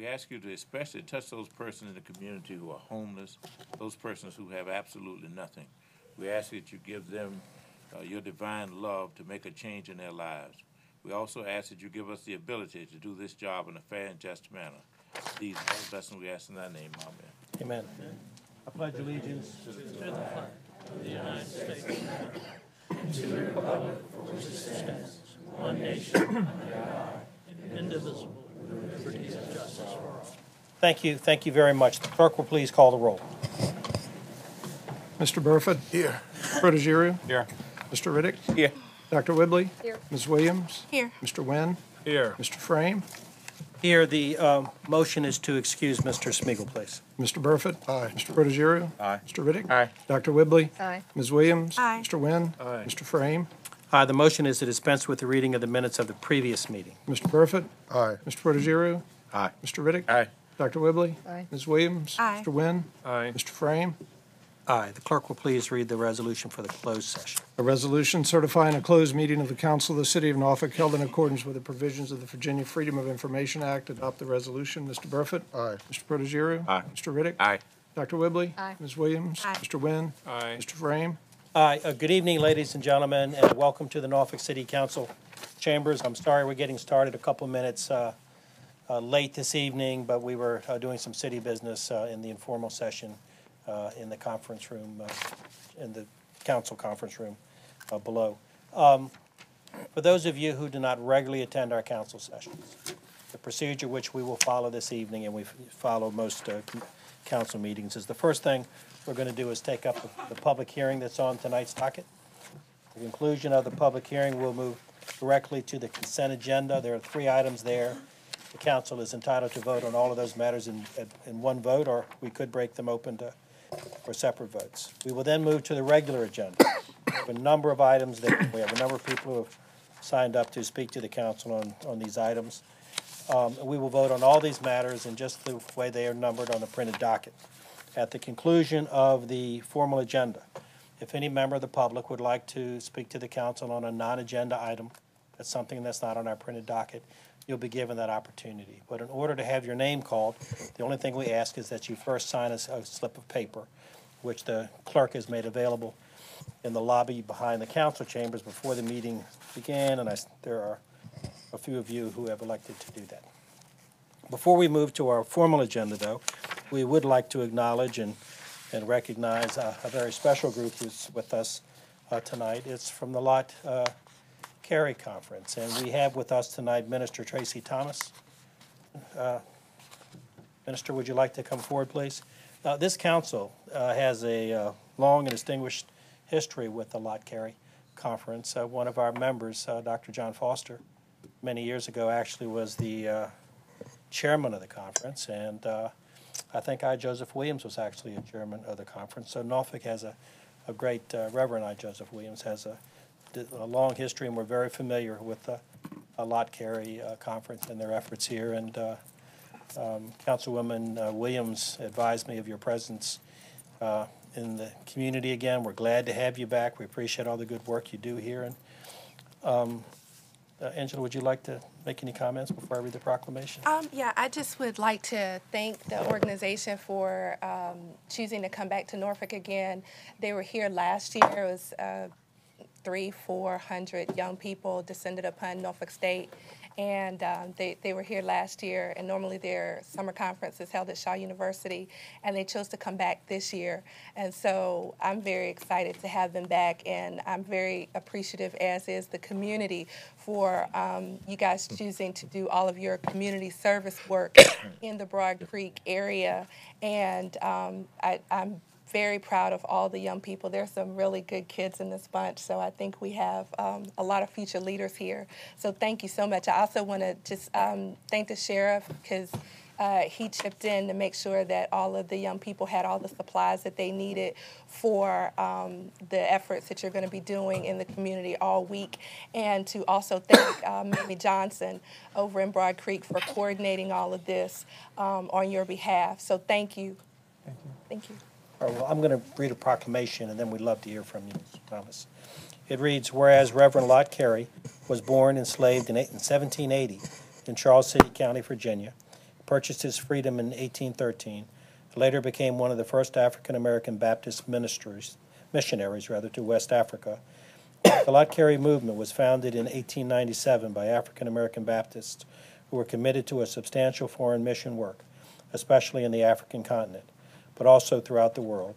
we ask you to especially touch those persons in the community who are homeless, those persons who have absolutely nothing. We ask that you give them your divine love to make a change in their lives. We also ask that you give us the ability to do this job in a fair and just manner. These are the blessings we ask in thy name. Amen. Amen. I pledge allegiance to the flag of the United States and to the republic for which it stands, one nation, under God, indivisible, with liberty and justice for all. Thank you. Thank you very much. The clerk will please call the roll. Mr. Burford? Here. Protogiru? Here. Mr. Riddick? Here. Dr. Whibley? Here. Ms. Williams? Here. Mr. Wynn? Here. Mr. Frame? Here, the motion is to excuse Mr. Smeagol, please. Mr. Burford? Aye. Mr. Protogiru? Aye. Mr. Riddick? Aye. Dr. Whibley? Aye. Ms. Williams? Aye. Mr. Wynn? Aye. Mr. Frame? Aye, the motion is to dispense with the reading of the minutes of the previous meeting. Mr. Burford? Aye. Mr. Protogiru? Aye. Mr. Riddick? Aye. Dr. Whibley? Aye. Ms. Williams? Aye. Mr. Wynn? Aye. Mr. Frame? Aye. The clerk will please read the resolution for the closed session. A resolution certifying a closed meeting of the Council of the City of Norfolk held in accordance with the provisions of the Virginia Freedom of Information Act. Adopt the resolution. Mr. Burford? Aye. Mr. Protogiru? Aye. Mr. Riddick? Aye. Dr. Whibley? Aye. Ms. Williams? Aye. Mr. Wynn? Aye. Mr. Frame? Aye. Good evening, ladies and gentlemen, and welcome to the Norfolk City Council chambers. I'm sorry we're getting started a couple minutes late this evening, but we were doing some city business in the informal session in the conference room, in the council conference room below. For those of you who do not regularly attend our council sessions, the procedure which we will follow this evening, and we follow most council meetings, is the first thing we're going to do is take up the public hearing that's on tonight's docket. At the conclusion of the public hearing, we'll move directly to the consent agenda. There are 3 items there. The council is entitled to vote on all of those matters in one vote, or we could break them open for separate votes. We will then move to the regular agenda. We have a number of items there. We have a number of people who have signed up to speak to the council on these items. We will vote on all these matters in just the way they are numbered on the printed docket. At the conclusion of the formal agenda, if any member of the public would like to speak to the council on a non-agenda item, that's something that's not on our printed docket, you'll be given that opportunity. But in order to have your name called, the only thing we ask is that you first sign a slip of paper, which the clerk has made available in the lobby behind the council chambers before the meeting began, and there are a few of you who have elected to do that. Before we move to our formal agenda, though, we would like to acknowledge and recognize a very special group who's with us tonight. It's from the Lot Carey Conference, and we have with us tonight Minister Tracy Thomas. Minister, would you like to come forward, please? This council has a long and distinguished history with the Lot Carey Conference. One of our members, Dr. John Foster, many years ago actually was the chairman of the conference, and I think Joseph Williams was actually a chairman of the conference. So Norfolk has a great, Reverend Joseph Williams has a long history, and we're very familiar with the Lot Carey Conference and their efforts here. And Councilwoman Williams advised me of your presence in the community again. We're glad to have you back. We appreciate all the good work you do here. And Angela, would you like to make any comments before I read the proclamation? Yeah, I just would like to thank the organization for choosing to come back to Norfolk again. They were here last year. It was 300-400 young people descended upon Norfolk State, and they were here last year, and normally their summer conference is held at Shaw University, and they chose to come back this year. And so I'm very excited to have them back, and I'm very appreciative, as is the community, for you guys choosing to do all of your community service work in the Broad Creek area. And I'm very proud of all the young people. There's some really good kids in this bunch, so I think we have a lot of future leaders here. So thank you so much. I also want to just thank the sheriff, because he chipped in to make sure that all of the young people had all the supplies that they needed for the efforts that you're going to be doing in the community all week. And to also thank Mamie Johnson over in Broad Creek for coordinating all of this on your behalf. So thank you. Thank you. Thank you. All right, well, I'm going to read a proclamation, and then we'd love to hear from you, Mr. Thomas. It reads, whereas Reverend Lot Carey was born enslaved in 1780 in Charles City County, Virginia, purchased his freedom in 1813, later became one of the first African-American Baptist missionaries to West Africa. The Lot Carey movement was founded in 1897 by African-American Baptists who were committed to a substantial foreign mission work, especially in the African continent, but also throughout the world.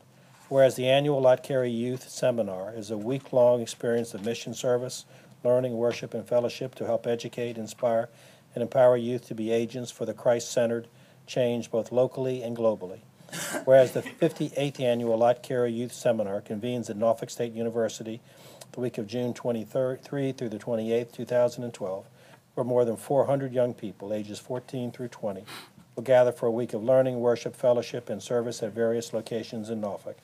Whereas the annual Lot Carey Youth Seminar is a week-long experience of mission service, learning, worship, and fellowship to help educate, inspire, and empower youth to be agents for the Christ-centered change both locally and globally. Whereas the 58th Annual Lot Carey Youth Seminar convenes at Norfolk State University the week of June 23 through the 28th, 2012, where more than 400 young people, ages 14 through 20, will gather for a week of learning, worship, fellowship, and service at various locations in Norfolk.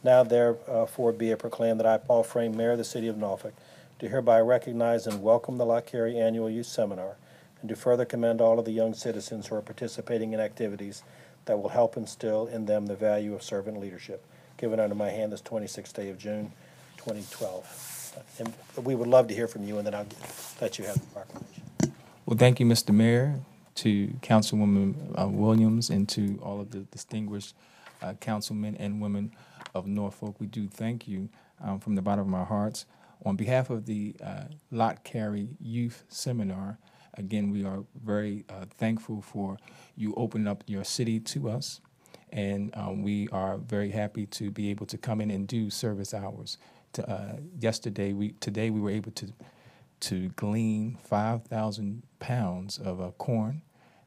Now therefore be it proclaimed that I, Paul Frame, Mayor of the City of Norfolk, do hereby recognize and welcome the Lot Carey Annual Youth Seminar, and to further commend all of the young citizens who are participating in activities that will help instill in them the value of servant leadership. Given under my hand this 26th day of June, 2012. And we would love to hear from you, and then I'll let you have the proclamation. Well, thank you, Mr. Mayor, to Councilwoman Williams, and to all of the distinguished councilmen and women of Norfolk. We do thank you from the bottom of our hearts. On behalf of the Lot Carey Youth Seminar, again, we are very thankful for you opening up your city to us, and we are very happy to be able to come in and do service hours. Today we were able to glean 5,000 pounds of corn,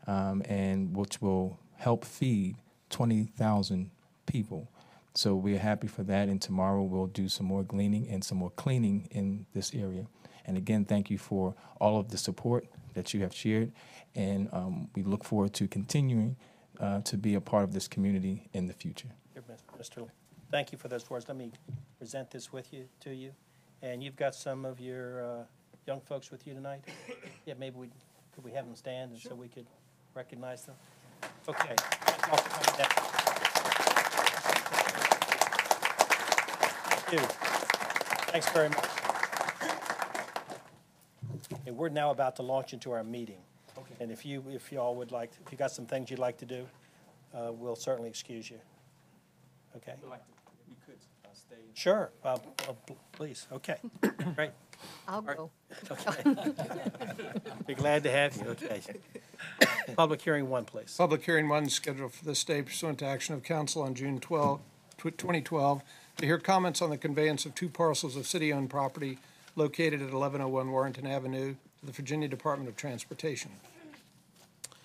and which will help feed 20,000 people. So we're happy for that, and tomorrow we'll do some more gleaning and some more cleaning in this area. And again, thank you for all of the support that you have shared, and we look forward to continuing to be a part of this community in the future. Mr. Lee, thank you for those words. Let me present this to you. And you've got some of your young folks with you tonight? Yeah, maybe could we have them stand, and so we could recognize them? Okay. Thank you. Thanks very much. And we're now about to launch into our meeting. Okay. And if you all would like, if you got some things you'd like to do, we'll certainly excuse you. Okay. We could stay. Sure. Please. Okay. Great. I'll go. Okay. Be glad to have you. Okay. Public hearing 1, please. Public hearing 1 is scheduled for this day pursuant to action of council on June 12, 2012, to hear comments on the conveyance of 2 parcels of city-owned property located at 1101 Warrenton Avenue to the Virginia Department of Transportation.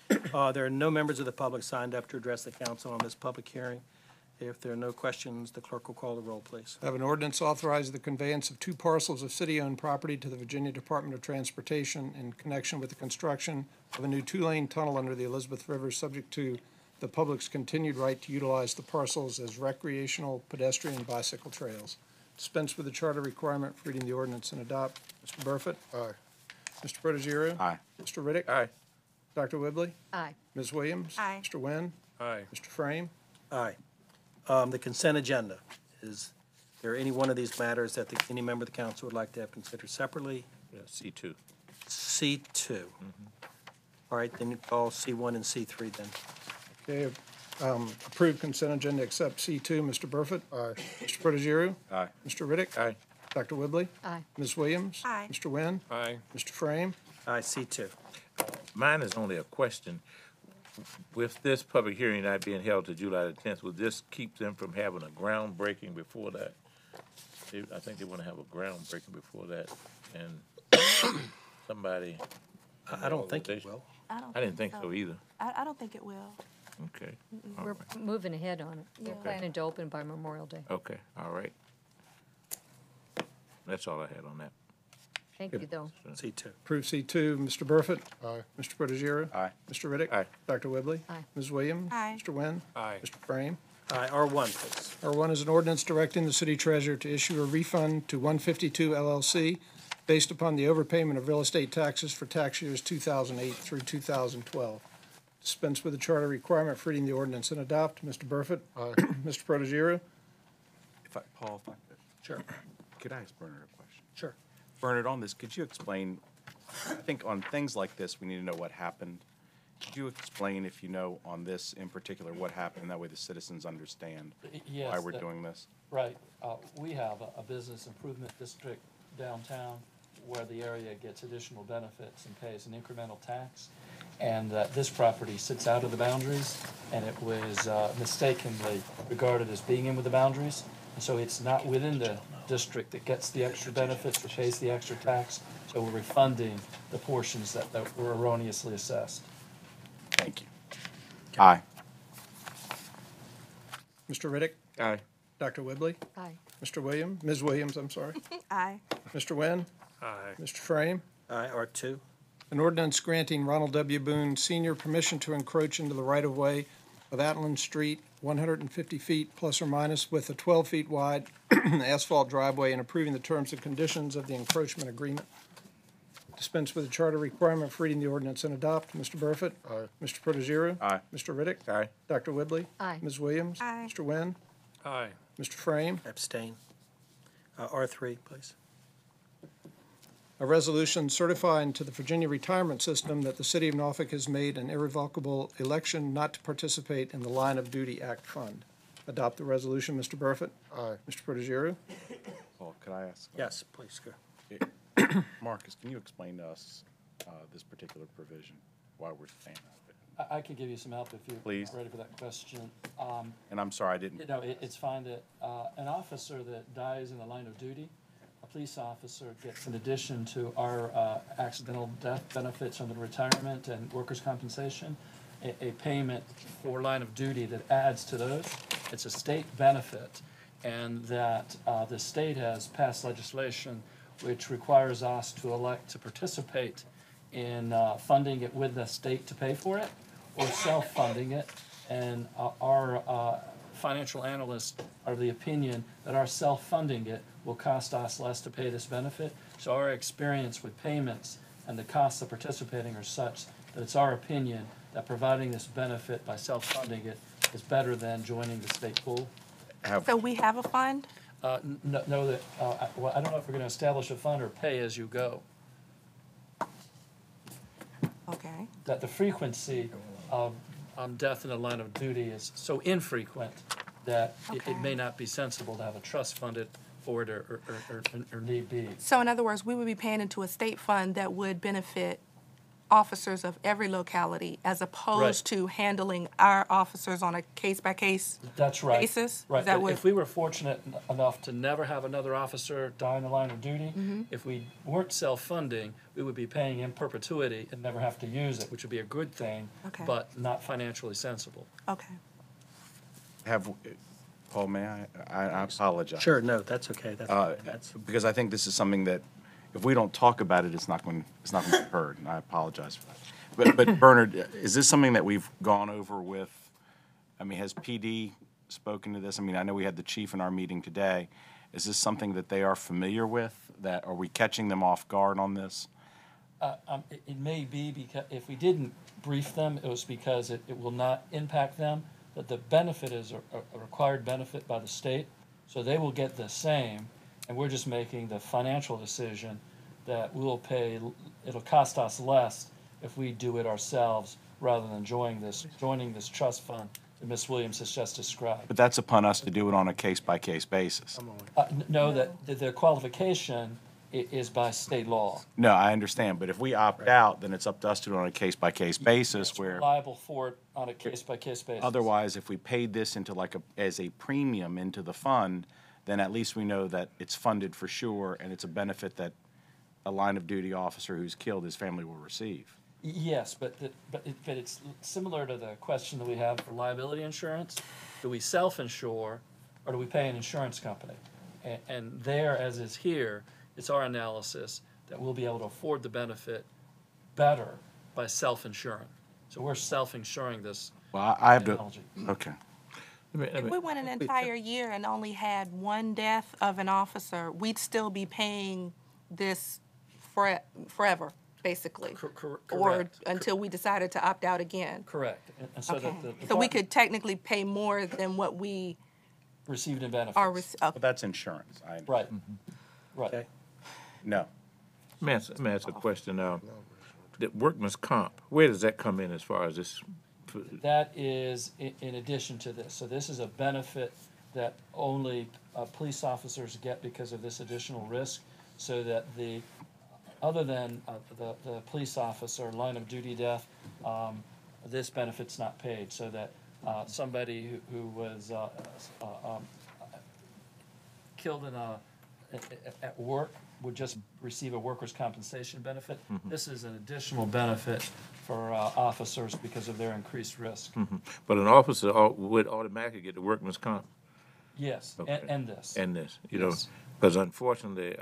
There are no members of the public signed up to address the council on this public hearing. If there are no questions, the clerk will call the roll, please. I have an ordinance authorizing the conveyance of 2 parcels of city-owned property to the Virginia Department of Transportation in connection with the construction of a new 2-lane tunnel under the Elizabeth River, subject to the public's continued right to utilize the parcels as recreational, pedestrian, and bicycle trails. Dispense with the charter requirement for reading the ordinance and adopt. Mr. Burford? Aye. Mr. Protogiru? Aye. Mr. Riddick? Aye. Dr. Whibley? Aye. Ms. Williams? Aye. Mr. Wynn? Aye. Mr. Frame? Aye. The consent agenda. Is there any one of these matters that any member of the council would like to have considered separately? Yeah, C2. C2. All right, then you call C1 and C3 then. Okay, approved consent agenda except C2. Mr. Burford? Aye. Mr. Protogiru? Aye. Mr. Riddick? Aye. Dr. Whibley? Aye. Ms. Williams? Aye. Mr. Wynn? Aye. Mr. Frame? Aye, C2. Mine is only a question. With this public hearing not being held to July the 10th, will this keep them from having a groundbreaking before that? I think they want to have a groundbreaking before that, and somebody. I don't think it will. I didn't think so either. I don't think it will. Okay. All We're right. moving ahead on it. They're Yeah. planning to open by Memorial Day. Okay, all right. That's all I had on that. Thank you, though. C2. Approved C2. Mr. Burford? Aye. Mr. Protogiru? Aye. Mr. Riddick? Aye. Dr. Whibley? Aye. Ms. Williams? Aye. Mr. Wynn? Aye. Mr. Frame? Aye, R1, please. R1 is an ordinance directing the city treasurer to issue a refund to 152 LLC based upon the overpayment of real estate taxes for tax years 2008 through 2012. Dispense with the charter requirement for reading the ordinance and adopt. Mr. Burford? Aye. Mr. Protogiru? Paul, if I could. Sure. Could I ask Bernard a question? Sure. Bernard, on this, could you explain, I think on things like this, we need to know what happened Could you explain, if you know, on this in particular, what happened? And that way the citizens understand Yes. why we're doing this? Right. We have a business improvement district downtown where the area gets additional benefits and pays an incremental tax. And this property sits out of the boundaries, and it was mistakenly regarded as being in with the boundaries. And so it's not within the district that gets the extra benefits or pays the extra tax. So we're refunding the portions that were erroneously assessed. Thank you. Aye. Mr. Riddick. Aye. Dr. Whibley. Aye. Mr. Williams, Ms. Williams, I'm sorry. Aye. Mr. Wynn. Aye. Mr. Frame. Aye, R2. An ordinance granting Ronald W. Boone Sr. permission to encroach into the right-of-way of Atlan Street, 150 feet plus or minus, with a 12 feet wide asphalt driveway, and approving the terms and conditions of the encroachment agreement. Dispense with the charter requirement for reading the ordinance and adopt. Mr. Burford. Aye. Mr. Protogiru. Aye. Mr. Riddick. Aye. Dr. Whibley. Aye. Ms. Williams. Aye. Mr. Wynn. Aye. Mr. Frame. Abstain. R3, please. A resolution certifying to the Virginia Retirement System that the City of Norfolk has made an irrevocable election not to participate in the Line of Duty Act Fund. Adopt the resolution, Mr. Burford. Aye. Mr. Protogiru. Paul, could I ask? Yes, please, go. Marcus, can you explain to us this particular provision, why we're saying that? I can give you some help if you're Please. ready for that question. And I'm sorry, I didn't. It's fine that an officer that dies in the line of duty, a police officer gets, in addition to our accidental death benefits under retirement and workers' compensation, a payment for line of duty that adds to those. It's a state benefit, and that the state has passed legislation which requires us to elect to participate in funding it with the state to pay for it, or self-funding it. And our financial analysts are of the opinion that our self-funding it will cost us less to pay this benefit. So our experience with payments and the costs of participating are such that it's our opinion that providing this benefit by self-funding it is better than joining the state pool. So we have a fund? Know that, well, I don't know if we're going to establish a fund or pay as you go. Okay. That the frequency of death in the line of duty is so infrequent that it may not be sensible to have a trust funded for it or need be. So in other words, we would be paying into a state fund that would benefit officers of every locality as opposed to handling our officers on a case-by-case That's right. basis? Right. Is that what? If we were fortunate enough to never have another officer die in the line of duty, if we weren't self-funding, we would be paying in perpetuity and never have to use it, which would be a good thing, Okay. but not financially sensible. Okay. Paul, may I apologize. Sure, no, that's okay. That's Because I think this is something that, if we don't talk about it, it's not going to be heard, and I apologize for that. But Bernard, is this something that we've gone over with, I mean, has PD spoken to this? I mean, I know we had the chief in our meeting today. Is this something that they are familiar with? Are we catching them off guard on this? It may be because if we didn't brief them, it was because it will not impact them. That the benefit is a required benefit by the state, so they will get the same, and we're just making the financial decision that we'll pay. It'll cost us less if we do it ourselves rather than joining this trust fund that Ms. Williams has just described. But that's upon us to do it on a case-by-case basis. Know that the qualification is by state law. No, I understand, but if we opt out, then it's up to us to do it on a case-by-case basis where, Liable for it on a case-by-case basis. otherwise, if we paid this into as a premium into the fund, then at least we know that it's funded for sure, and it's a benefit that a line of duty officer who's killed, his family will receive. Yes, but it's similar to the question that we have for liability insurance. Do we self-insure or do we pay an insurance company? And there, as is here, it's our analysis that we'll be able to afford the benefit better by self-insuring. So we're self-insuring this Well, I have to, technology. okay. If we went an entire year and only had one death of an officer, we'd still be paying this forever, basically. Or Correct. until we decided to opt out again. Correct. And so Okay. that the So we could technically pay more than what we received in benefits. are, Well, that's insurance. Right. Right. okay. No. Let me ask a question. the workman's comp, where does that come in as far as this? That is in addition to this. So this is a benefit that only police officers get because of this additional risk, so that other than the police officer line of duty death, this benefit's not paid, so that somebody who was killed at work would just receive a workers' compensation benefit. This is an additional benefit for officers because of their increased risk. But an officer would automatically get the workman's comp. Yes, Okay. and this. And this, Yes. because unfortunately,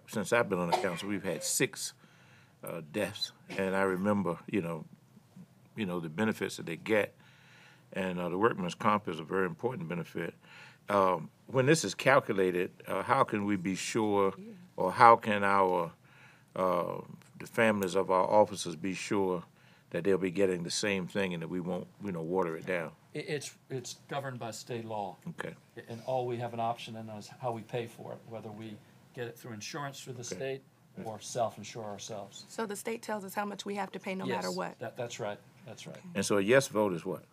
since I've been on the council, we've had 6 deaths, and I remember, the benefits that they get, and the workman's comp is a very important benefit. When this is calculated, how can we be sure, or how can the families of our officers be sure that they'll be getting the same thing and that we won't, water it down? It's governed by state law. Okay. And all we have an option in is how we pay for it, whether we get it through insurance through the state or self-insure ourselves. So the state tells us how much we have to pay no Yes, matter what. That's right, that's right. And so a yes vote is what?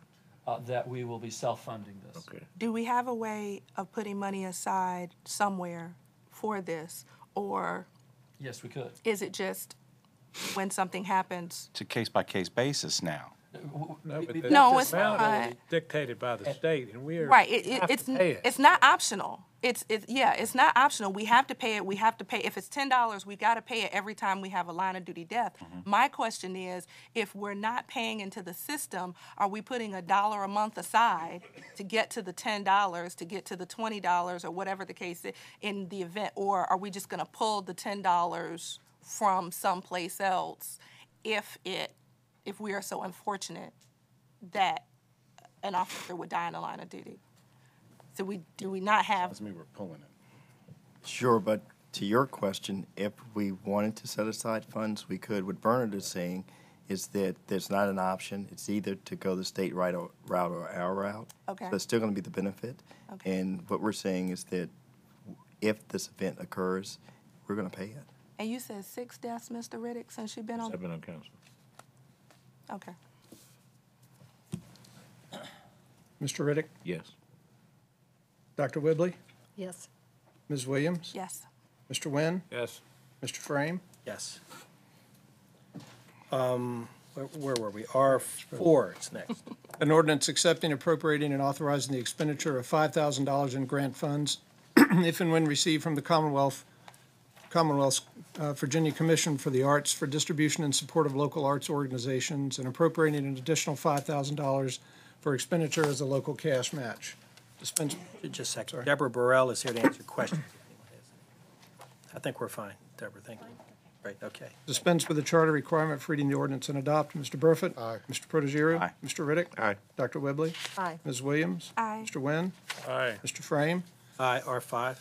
That we will be self-funding this. Okay. Do we have a way of putting money aside somewhere for this? Or Yes, we could. is it just when something happens? It's a case-by-case basis now. No, it's not. Dictated by the state, and we're. Right, have to pay it. it's not optional. It's not optional. We have to pay it. We have to pay. If it's $10, we got to pay it every time we have a line of duty death. My question is, if we're not paying into the system, are we putting $1 a month aside to get to the $10, to get to the $20, or whatever the case is in the event, or are we just going to pull the $10 from someplace else if we are so unfortunate that an officer would die in the line of duty? So do we not have? Doesn't mean we're pulling it. Sure, but to your question, if we wanted to set aside funds, we could. What Bernard is saying is that there's not an option. It's either to go the state route or our route. Okay. So it's still going to be the benefit. Okay. And what we're saying is that if this event occurs, we're going to pay it. And you said 6 deaths, Mr. Riddick, since you've been on? I've been on council. Okay. Mr. Riddick, Yes. Dr. Whibley, Yes. Ms. Williams, Yes. Mr. Wynn, Yes. Mr. Frame, Yes. Where were we? R4 is next. an ordinance accepting, appropriating, and authorizing the expenditure of $5,000 in grant funds if and when received from the Commonwealth's Virginia Commission for the Arts for distribution and support of local arts organizations, and appropriating an additional $5,000 for expenditure as a local cash match. Dispense. Just a second. Sorry. Deborah Burrell is here to answer questions. I think we're fine. Deborah, thank you. Right, okay. Dispense with the charter requirement for reading the ordinance and adopt. Mr. Burford? Aye. Mr. Protogiru? Aye. Mr. Riddick? Aye. Dr. Whibley? Aye. Ms. Williams? Aye. Mr. Wynn? Aye. Mr. Frame? Aye, R5.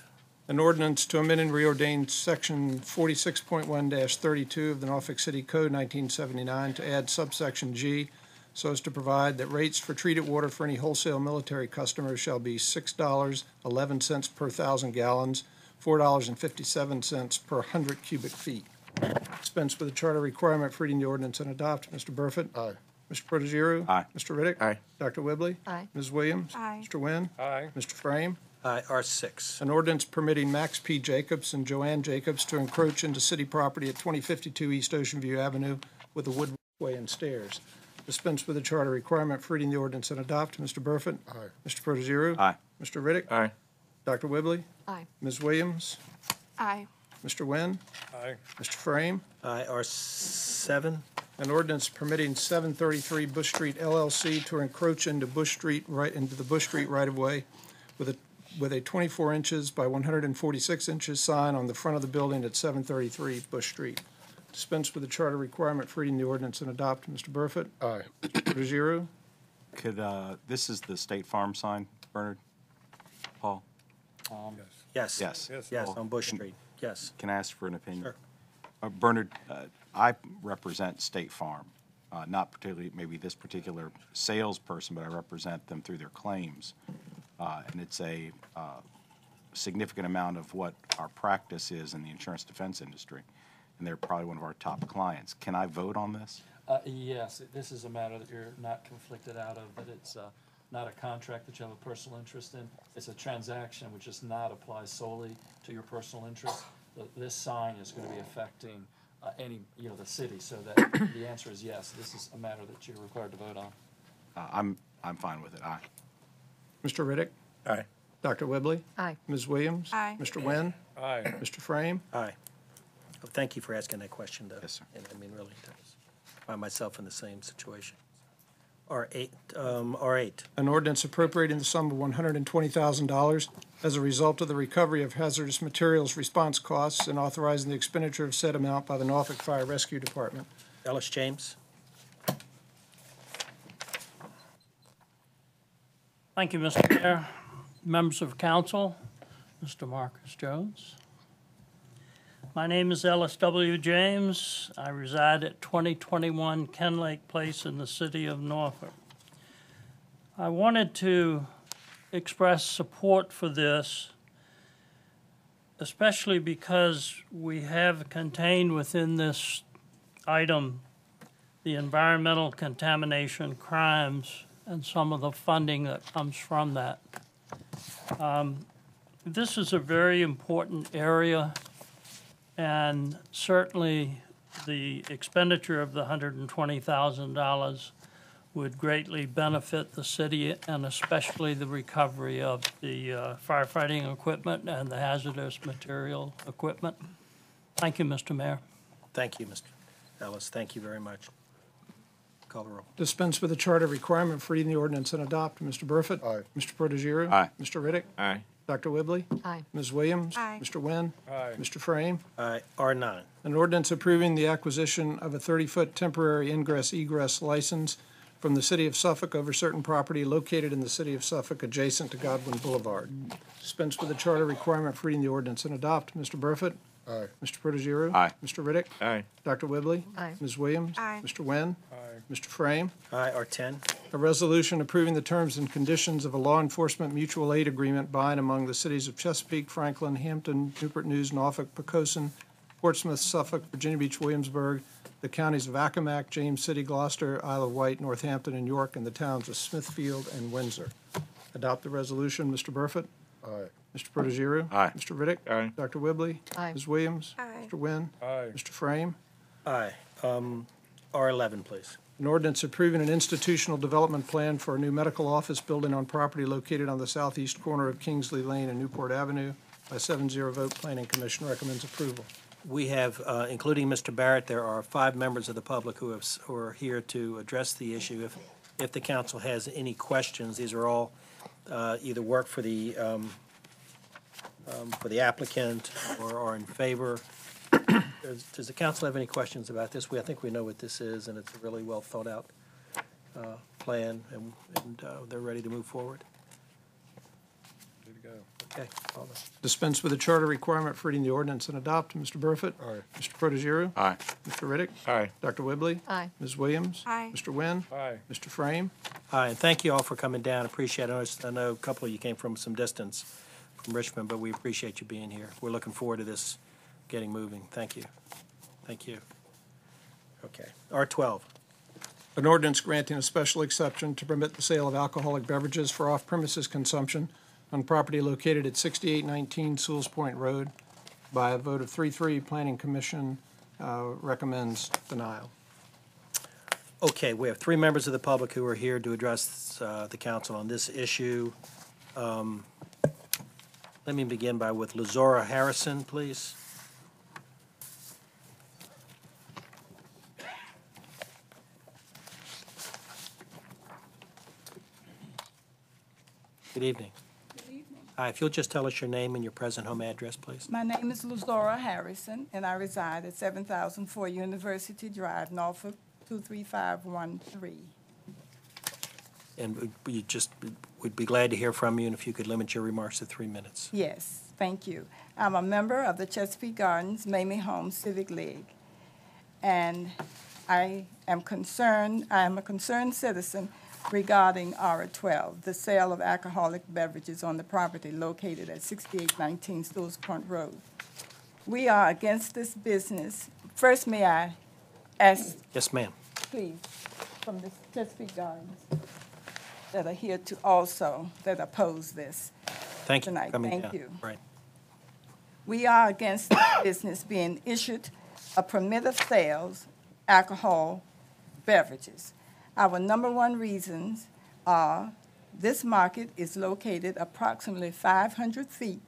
An ordinance to amend and reordain Section 46.1-32 of the Norfolk City Code 1979 to add subsection G so as to provide that rates for treated water for any wholesale military customers shall be $6.11 per 1,000 gallons, $4.57 per 100 cubic feet. Dispense with the charter requirement for reading the ordinance and adopt. Mr. Burford? Aye. Mr. Protogiru? Aye. Mr. Riddick? Aye. Dr. Whibley? Aye. Ms. Williams? Aye. Mr. Wynn? Aye. Mr. Frame? Aye, R6. An ordinance permitting Max P. Jacobs and Joanne Jacobs to encroach into city property at 2052 East Ocean View Avenue with a woodway and stairs. Dispense with the charter requirement for reading the ordinance and adopt. Mr. Burford? Aye. Mr. Protogiru? Aye. Mr. Riddick? Aye. Dr. Whibley? Aye. Ms. Williams? Aye. Mr. Wynn? Aye. Mr. Frame? Aye, R7. An ordinance permitting 733 Bush Street LLC to encroach into the Bush Street right-of-way with a 24 inches by 146 inches sign on the front of the building at 733 Bush Street. Dispense with the charter requirement for reading the ordinance and adopt. Mr. Burford? Aye. Mr. Protogiru? Could, this is the State Farm sign, Bernard? Paul? Yes. Yes. Yes, on Bush Street. Yes. Can I ask for an opinion? Sure. Bernard, I represent State Farm, not particularly maybe this particular salesperson, but I represent them through their claims. And it's a significant amount of what our practice is in the insurance defense industry. and they're probably one of our top clients. Can I vote on this? Yes, this is a matter that you're not conflicted out of, but it's not a contract that you have a personal interest in. It's a transaction which does not apply solely to your personal interest. This sign is going to be affecting the city, so that the answer is yes. This is a matter that you're required to vote on. I'm fine with it. Aye. Mr. Riddick. Aye. Dr. Whibley. Aye. Ms. Williams. Aye. Mr. Wynn. Aye. Mr. Frame. Aye. Oh, thank you for asking that question, though. Yes, sir. And I mean, really, I find myself in the same situation. R8. An ordinance appropriating the sum of $120,000 as a result of the recovery of hazardous materials response costs and authorizing the expenditure of said amount by the Norfolk Fire Rescue Department. Ellis James. Thank you, Mr. Mayor, members of council, Mr. Marcus Jones. My name is Ellis W. James. I reside at 2021 Ken Lake Place in the city of Norfolk. I wanted to express support for this, especially because we have contained within this item the environmental contamination crimes and some of the funding that comes from that. This is a very important area, and certainly the expenditure of the $120,000 would greatly benefit the city, and especially the recovery of the firefighting equipment and the hazardous material equipment. Thank you, Mr. Mayor. Thank you, Mr. Ellis. Thank you very much. Call the roll. Dispense with the charter requirement for reading the ordinance and adopt. Mr. Burford. Aye. Mr. Protogiru. Aye. Mr. Riddick. Aye. Dr. Whibley. Aye. Ms. Williams. Aye. Mr. Wynn. Aye. Mr. Frame. Aye. R9. An ordinance approving the acquisition of a 30-foot temporary ingress-egress license from the city of Suffolk over certain property located in the city of Suffolk adjacent to Godwin Boulevard. Dispense with the charter requirement for reading the ordinance and adopt. Mr. Burford. Aye. Mr. Protogiru. Aye. Mr. Riddick. Aye. Dr. Whibley. Aye. Ms. Williams. Aye. Mr. Wynn. Aye. Mr. Frame. Aye. R10. A resolution approving the terms and conditions of a law enforcement mutual aid agreement by and among the cities of Chesapeake, Franklin, Hampton, Newport News, Norfolk, Poquoson, Portsmouth, Suffolk, Virginia Beach, Williamsburg, the counties of Accomack, James City, Gloucester, Isle of Wight, Northampton, and York, and the towns of Smithfield and Windsor. Adopt the resolution. Mr. Burford. Aye. Mr. Protogiru. Aye. Mr. Riddick. Aye. Dr. Whibley. Aye. Ms. Williams. Aye. Mr. Wynn. Aye. Mr. Frame. Aye. R11, please. An ordinance approving an institutional development plan for a new medical office building on property located on the southeast corner of Kingsley Lane and Newport Avenue. By 7-0 vote, Planning Commission recommends approval. We have, including Mr. Barrett, there are 5 members of the public who are here to address the issue. If the council has any questions, these are all either work for the applicant or are in favor. Does the council have any questions about this? I think we know what this is, and it's a really well thought out plan, and they're ready to move forward. Good to go. Okay. Call the- Dispense with the charter requirement for reading the ordinance and adopt. Mr. Burford. Aye. Mr. Protogiru. Aye. Mr. Riddick. Aye. Dr. Whibley. Aye. Ms. Williams. Aye. Mr. Wynn. Aye. Mr. Frame. Aye, and thank you all for coming down. Appreciate it. I know a couple of you came from some distance from Richmond, but we appreciate you being here. We're looking forward to this getting moving. Thank you. Thank you. Okay. R12. An ordinance granting a special exception to permit the sale of alcoholic beverages for off-premises consumption on property located at 6819 Sewells Point Road. By a vote of 3-3, Planning Commission recommends denial. Okay, we have 3 members of the public who are here to address the council on this issue. Let me begin with Lazora Harrison, please. Good evening. Good evening. Hi, if you'll just tell us your name and your present home address, please. My name is Lazora Harrison, and I reside at 7004 University Drive, Norfolk, 23513. And we'd be glad to hear from you, and if you could limit your remarks to 3 minutes. Yes, thank you. I'm a member of the Chesapeake Gardens Mamie Home Civic League, and I am a concerned citizen regarding R12, the sale of alcoholic beverages on the property located at 6819 Sewells Point Road. We are against this business First, may I ask, Yes, ma'am. please, from the Chesapeake Gardens that are here to also, that oppose this. Thank you for Tonight. coming Thank down. you. Right. We are against this business being issued a permit of sales alcohol beverages. Our number one reasons are this market is located approximately 500 feet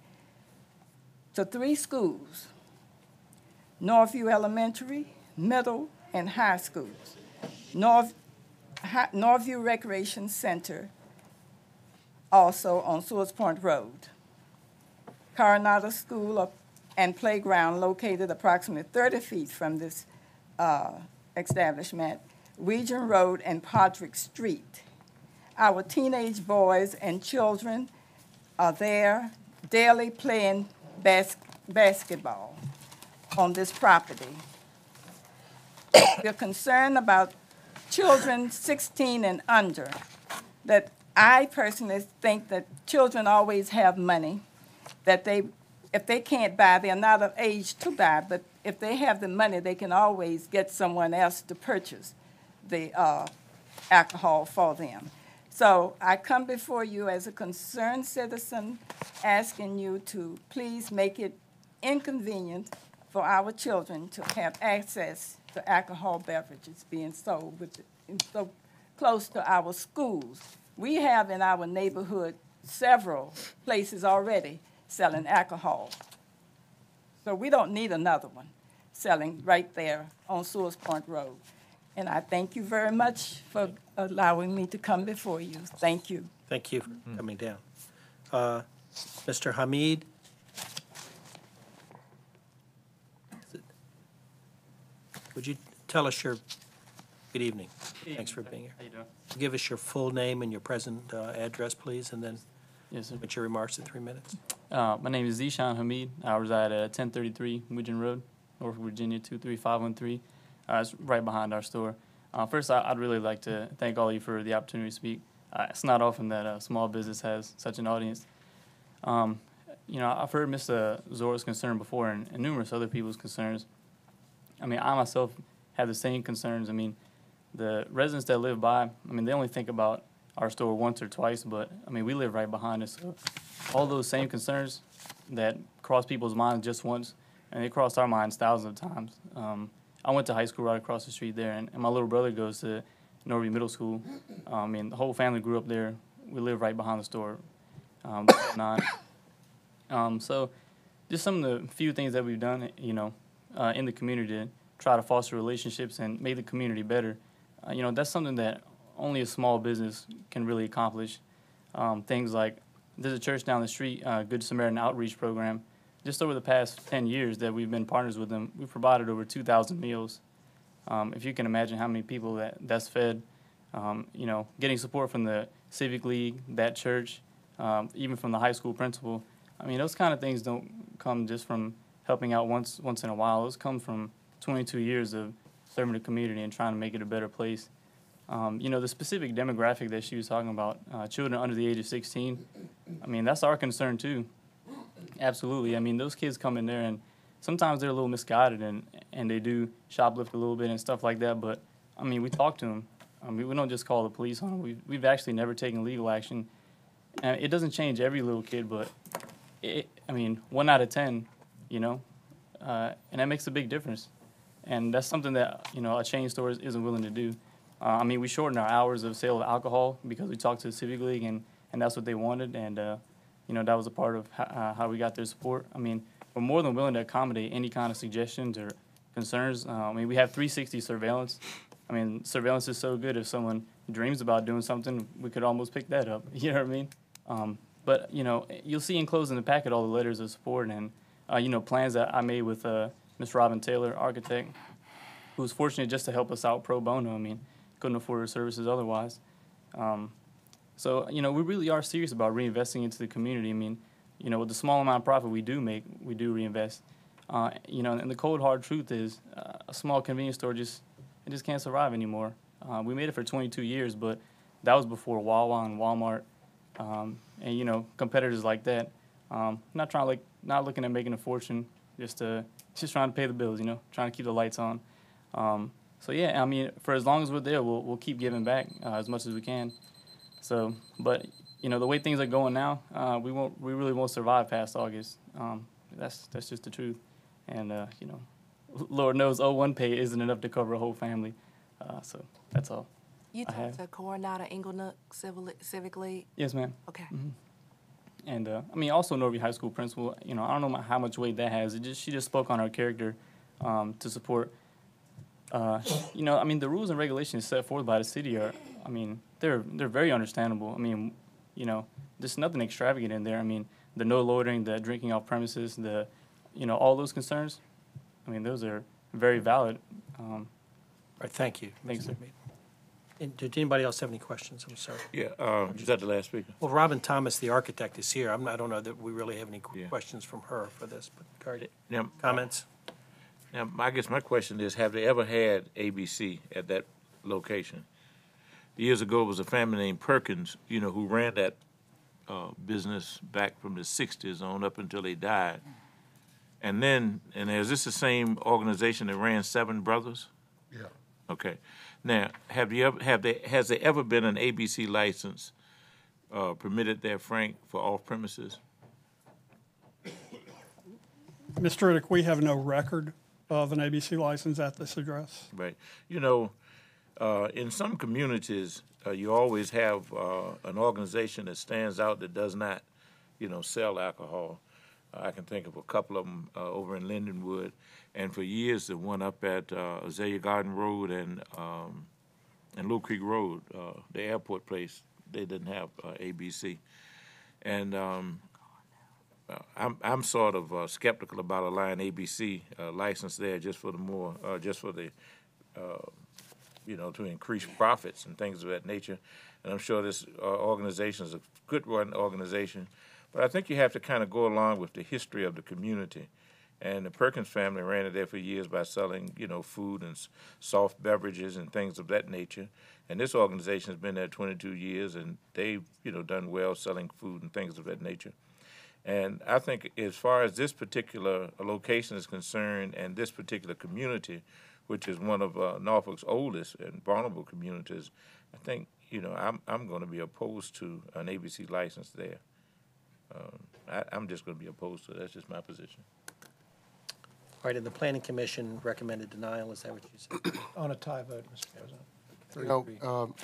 to 3 schools, Northview Elementary, middle, and high schools, Northview Recreation Center, also on Sewers Point Road, Coronado School and Playground located approximately 30 feet from this establishment, Region Road and Podrick Street. Our teenage boys and children are there daily playing basketball on this property. We're concerned about children 16 and under, that I personally think that children always have money, that if they can't buy, they're not of age to buy, but if they have the money, they can always get someone else to purchase the alcohol for them. So I come before you as a concerned citizen, asking you to please make it inconvenient for our children to have access to alcohol beverages being sold so close to our schools. We have in our neighborhood several places already selling alcohol. So we don't need another one selling right there on Sewers Point Road. And I thank you very much for allowing me to come before you. Thank you. Thank you for coming down. Mr. Hamid? Would you tell us your, good evening. Thanks for being here. How you doing? Give us your full name and your present address, please, and then Yes, sir. put your remarks in 3 minutes. My name is Zishan Hamid. I reside at 1033 Widgeon Road, Norfolk, Virginia 23513. It's right behind our store. First, I'd really like to thank all of you for the opportunity to speak. It's not often that a small business has such an audience. I've heard Mr. Zora's concern before and numerous other people's concerns. I mean, I myself have the same concerns. I mean, the residents that live by, I mean, they only think about our store once or twice, but, I mean, we live right behind us. So all those same concerns that cross people's minds just once, and they cross our minds thousands of times. I went to high school right across the street there, and my little brother goes to Norby Middle School. I mean, the whole family grew up there. We live right behind the store. So just some of the few things that we've done, in the community to try to foster relationships and make the community better. That's something that only a small business can really accomplish. Things like there's a church down the street, Good Samaritan Outreach Program. Just over the past 10 years that we've been partners with them, we've provided over 2,000 meals. If you can imagine how many people that's fed, getting support from the Civic League, that church, even from the high school principal. I mean, those kind of things don't come just from helping out once in a while. Those come from 22 years of serving the community and trying to make it a better place. The specific demographic that she was talking about, children under the age of 16, I mean, that's our concern too. Absolutely. I mean, those kids come in there and sometimes they're a little misguided and they do shoplift a little bit and stuff like that. But, I mean, we talk to them. I mean, we don't just call the police on them. We've actually never taken legal action. And it doesn't change every little kid, but, 1 out of 10, and that makes a big difference. And that's something that, a chain store isn't willing to do. We shortened our hours of sale of alcohol because we talked to the Civic League, and that's what they wanted. And, that was a part of how we got their support. I mean, we're more than willing to accommodate any kind of suggestions or concerns. We have 360 surveillance. I mean, surveillance is so good. If someone dreams about doing something, we could almost pick that up. You know what I mean? But, you'll see enclosed in the packet all the letters of support and, plans that I made with Ms. Robin Taylor, architect, who was fortunate just to help us out pro bono. I mean, couldn't afford her services otherwise. So, we really are serious about reinvesting into the community. I mean, with the small amount of profit we do make, we do reinvest. And the cold, hard truth is a small convenience store just can't survive anymore. We made it for 22 years, but that was before Wawa and Walmart and competitors like that. Not looking at making a fortune, just trying to pay the bills, trying to keep the lights on. So yeah, I mean, for as long as we're there, we'll keep giving back as much as we can. So, but the way things are going now, we really won't survive past August. That's just the truth, and Lord knows 01 pay isn't enough to cover a whole family. So that's all. You I talked have. to Coronado Inglenook Civic League? Yes, ma'am. Okay. And I mean, also Norby High School principal. I don't know how much weight that has. She just spoke on her character to support. I mean, the rules and regulations set forth by the city are, I mean, they're very understandable. I mean, there's nothing extravagant in there. I mean, the no loitering, the drinking off premises, all those concerns. I mean, those are very valid. All right, thank you. Thanks, sir. And did anybody else have any questions? I'm sorry. Yeah, is that the last speaker? Well, Robin Thomas, the architect, is here. I don't know that we really have any Yeah. questions from her for this, but Gary, Now, comments? Now, I guess my question is, have they ever had ABC at that location? Years ago, it was a family named Perkins, who ran that business back from the 60s on up until they died. And is this the same organization that ran Seven Brothers? Yeah. Okay. Now, has there ever been an ABC license permitted there, Frank, for off premises? Mr. Riddick, we have no record of an ABC license at this address. Right. In some communities, you always have an organization that stands out that does not, sell alcohol. I can think of a couple of them over in Lindenwood, and for years the one up at Azalea Garden Road and Little Creek Road, the airport place, they didn't have ABC, and I'm sort of skeptical about allowing ABC license there just for the to increase profits and things of that nature. And I'm sure this organization is a good run organization, but I think you have to kind of go along with the history of the community. And the Perkins family ran it there for years by selling, food and soft beverages and things of that nature. And this organization has been there 22 years, and they've, done well selling food and things of that nature. And I think as far as this particular location is concerned and this particular community, which is one of Norfolk's oldest and vulnerable communities, I think, I'm going to be opposed to an ABC license there. I'm just going to be opposed to it. That's just my position. All right, and the Planning Commission recommended denial. Is that what you said? On a tie vote, Mr. President.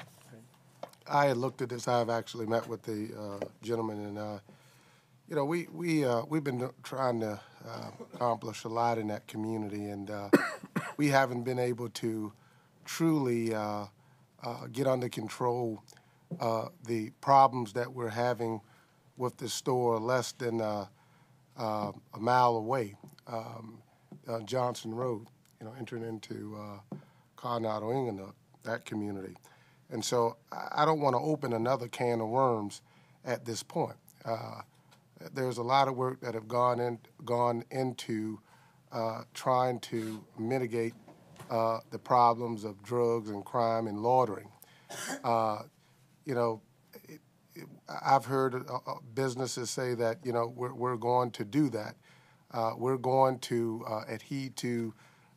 I had looked at this. I've actually met with the gentleman, and we've been trying to accomplish a lot in that community, and we haven't been able to truly get under control the problems that we're having with the store less than a mile away, Johnson Road, entering into Coronado Inglenook, that community. And so I don't want to open another can of worms at this point. There's a lot of work that have gone into trying to mitigate the problems of drugs and crime and loitering. I've heard businesses say that, we're going to do that. We're going to adhere to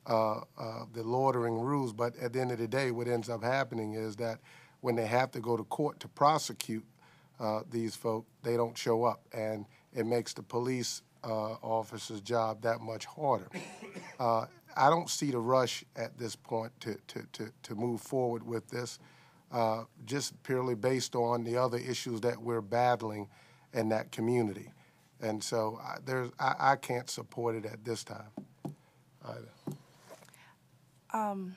the loitering rules, but at the end of the day, what ends up happening is that when they have to go to court to prosecute these folk, they don't show up, and it makes the police officer's job that much harder. I don't see the rush at this point to move forward with this, just purely based on the other issues that we're battling in that community. And so I can't support it at this time either. I'm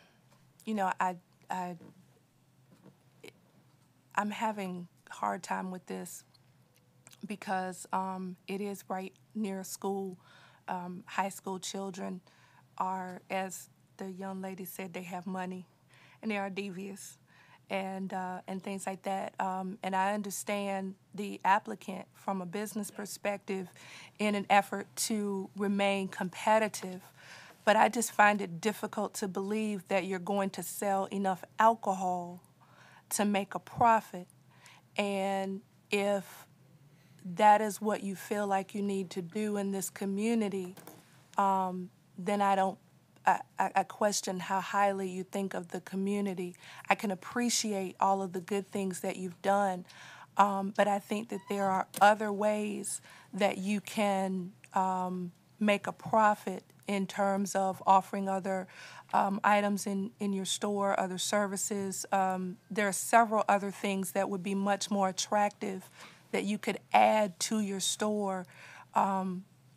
having a hard time with this because it is right near school. High school children are, as the young lady said, they have money and they are devious and things like that. And I understand the applicant from a business perspective in an effort to remain competitive. But I just find it difficult to believe that you're going to sell enough alcohol to make a profit. And if that is what you feel like you need to do in this community, then I question how highly you think of the community. I can appreciate all of the good things that you've done, but I think that there are other ways that you can make a profit in terms of offering other items in your store, other services. There are several other things that would be much more attractive that you could add to your store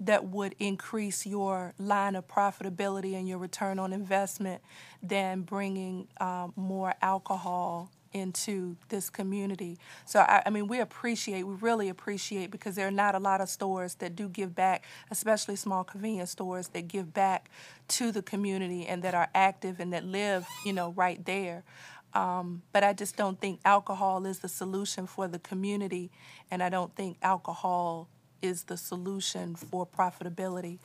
that would increase your line of profitability and your return on investment than bringing more alcohol into this community. So, I mean, we really appreciate, because there are not a lot of stores that do give back, especially small convenience stores that give back to the community and that are active and that live, right there. But I just don't think alcohol is the solution for the community, and I don't think alcohol is the solution for profitability.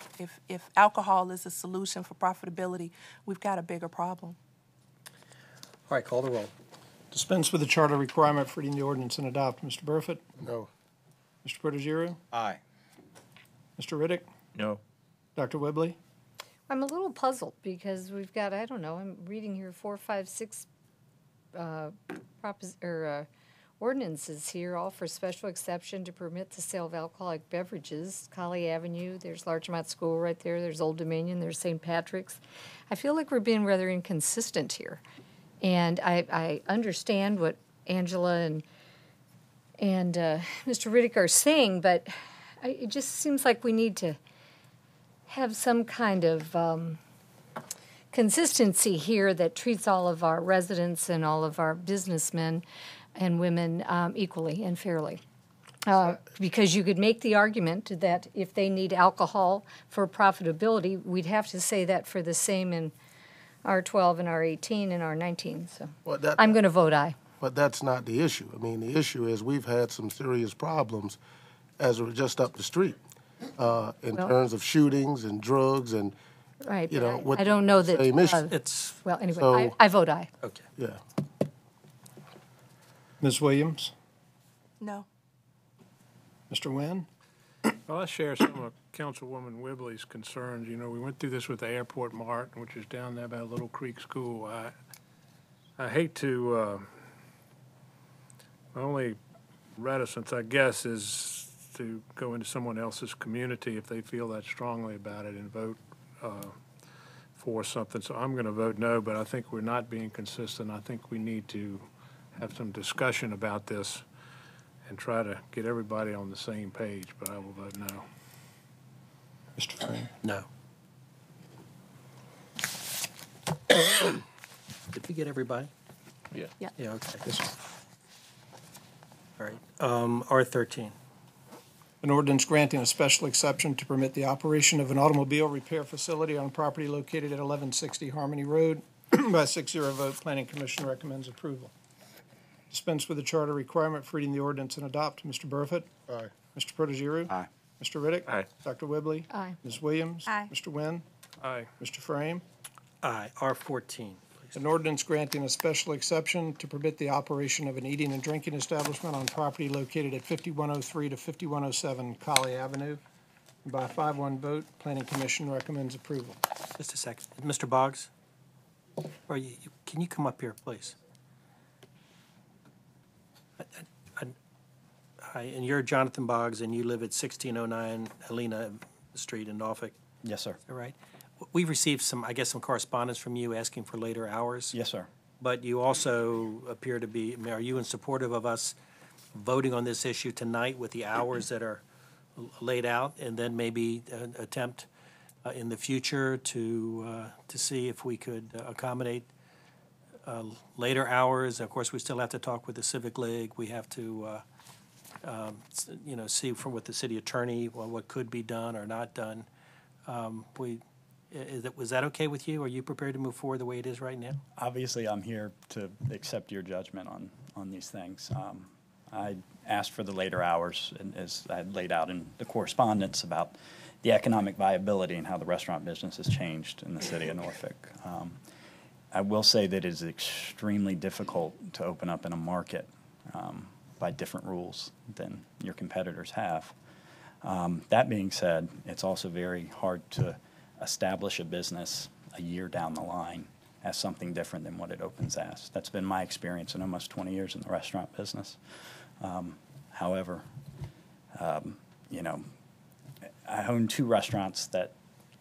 If alcohol is the solution for profitability, we've got a bigger problem. All right, call the roll. Dispense with the charter requirement for reading the ordinance and adopt. Mr. Burford? No. Mr. Protogiru? Aye. Mr. Riddick? No. Dr. Whibley? I'm a little puzzled because we've got, I don't know, I'm reading here 4, 5, 6 ordinances here, all for special exception to permit the sale of alcoholic beverages. Colley Avenue, there's Larchmont School right there, there's Old Dominion, there's St. Patrick's. I feel like we're being rather inconsistent here. And I understand what Angela and Mr. Riddick are saying, but it just seems like we need to have some kind of consistency here that treats all of our residents and all of our businessmen and women equally and fairly. Because you could make the argument that if they need alcohol for profitability, we'd have to say that for the same in R12 and R18 and R19. So I'm going to vote aye. But that's not the issue. I mean, the issue is we've had some serious problems as we're just up the street in terms of shootings and drugs and, right, with I don't know that same issue. well, anyway, I vote aye. Okay. Yeah. Ms. Williams? No. Mr. Nguyen? Well, I share some of Councilwoman Whibley's concerns. We went through this with the Airport Mart, which is down there by Little Creek School. I hate to, my only reticence, I guess, is to go into someone else's community if they feel that strongly about it and vote for something. So I'm going to vote no, but I think we're not being consistent. I think we need to have some discussion about this and try to get everybody on the same page, but I will vote no. Mr. Frame? No. Did we get everybody? Yeah. Yeah. Yeah, okay. Yes, sir. All right. R13. An ordinance granting a special exception to permit the operation of an automobile repair facility on property located at 1160 Harmony Road. By a 6-0 vote, Planning Commission recommends approval. Dispense with the charter requirement for reading the ordinance and adopt. Mr. Burford? Aye. Mr. Protogiru? Aye. Mr. Riddick? Aye. Dr. Whibley? Aye. Ms. Williams? Aye. Mr. Nguyen? Aye. Mr. Frame? Aye. R14, please. An ordinance granting a special exception to permit the operation of an eating and drinking establishment on property located at 5103 to 5107 Colley Avenue. And by a 5-1 vote, Planning Commission recommends approval. Just a second. Mr. Boggs? Can you come up here, please? Hi, and you're Jonathan Boggs, and you live at 1609 Helena Street in Norfolk, Yes, sir. is that right? We've received some correspondence from you asking for later hours. Yes, sir. But you also appear to be, are you in supportive of us voting on this issue tonight with the hours that are laid out, and then maybe attempt in the future to see if we could accommodate later hours? Of course, we still have to talk with the Civic League. We have to, see from with the city attorney what could be done or not done. Was that okay with you? Are you prepared to move forward the way it is right now? Obviously, I'm here to accept your judgment on these things. I asked for the later hours, and as I had laid out in the correspondence about the economic viability and how the restaurant business has changed in the city of Norfolk. I will say that it is extremely difficult to open up in a market by different rules than your competitors have. That being said, it's also very hard to establish a business a year down the line as something different than what it opens as. That's been my experience in almost 20 years in the restaurant business. However, you know, I own 2 restaurants that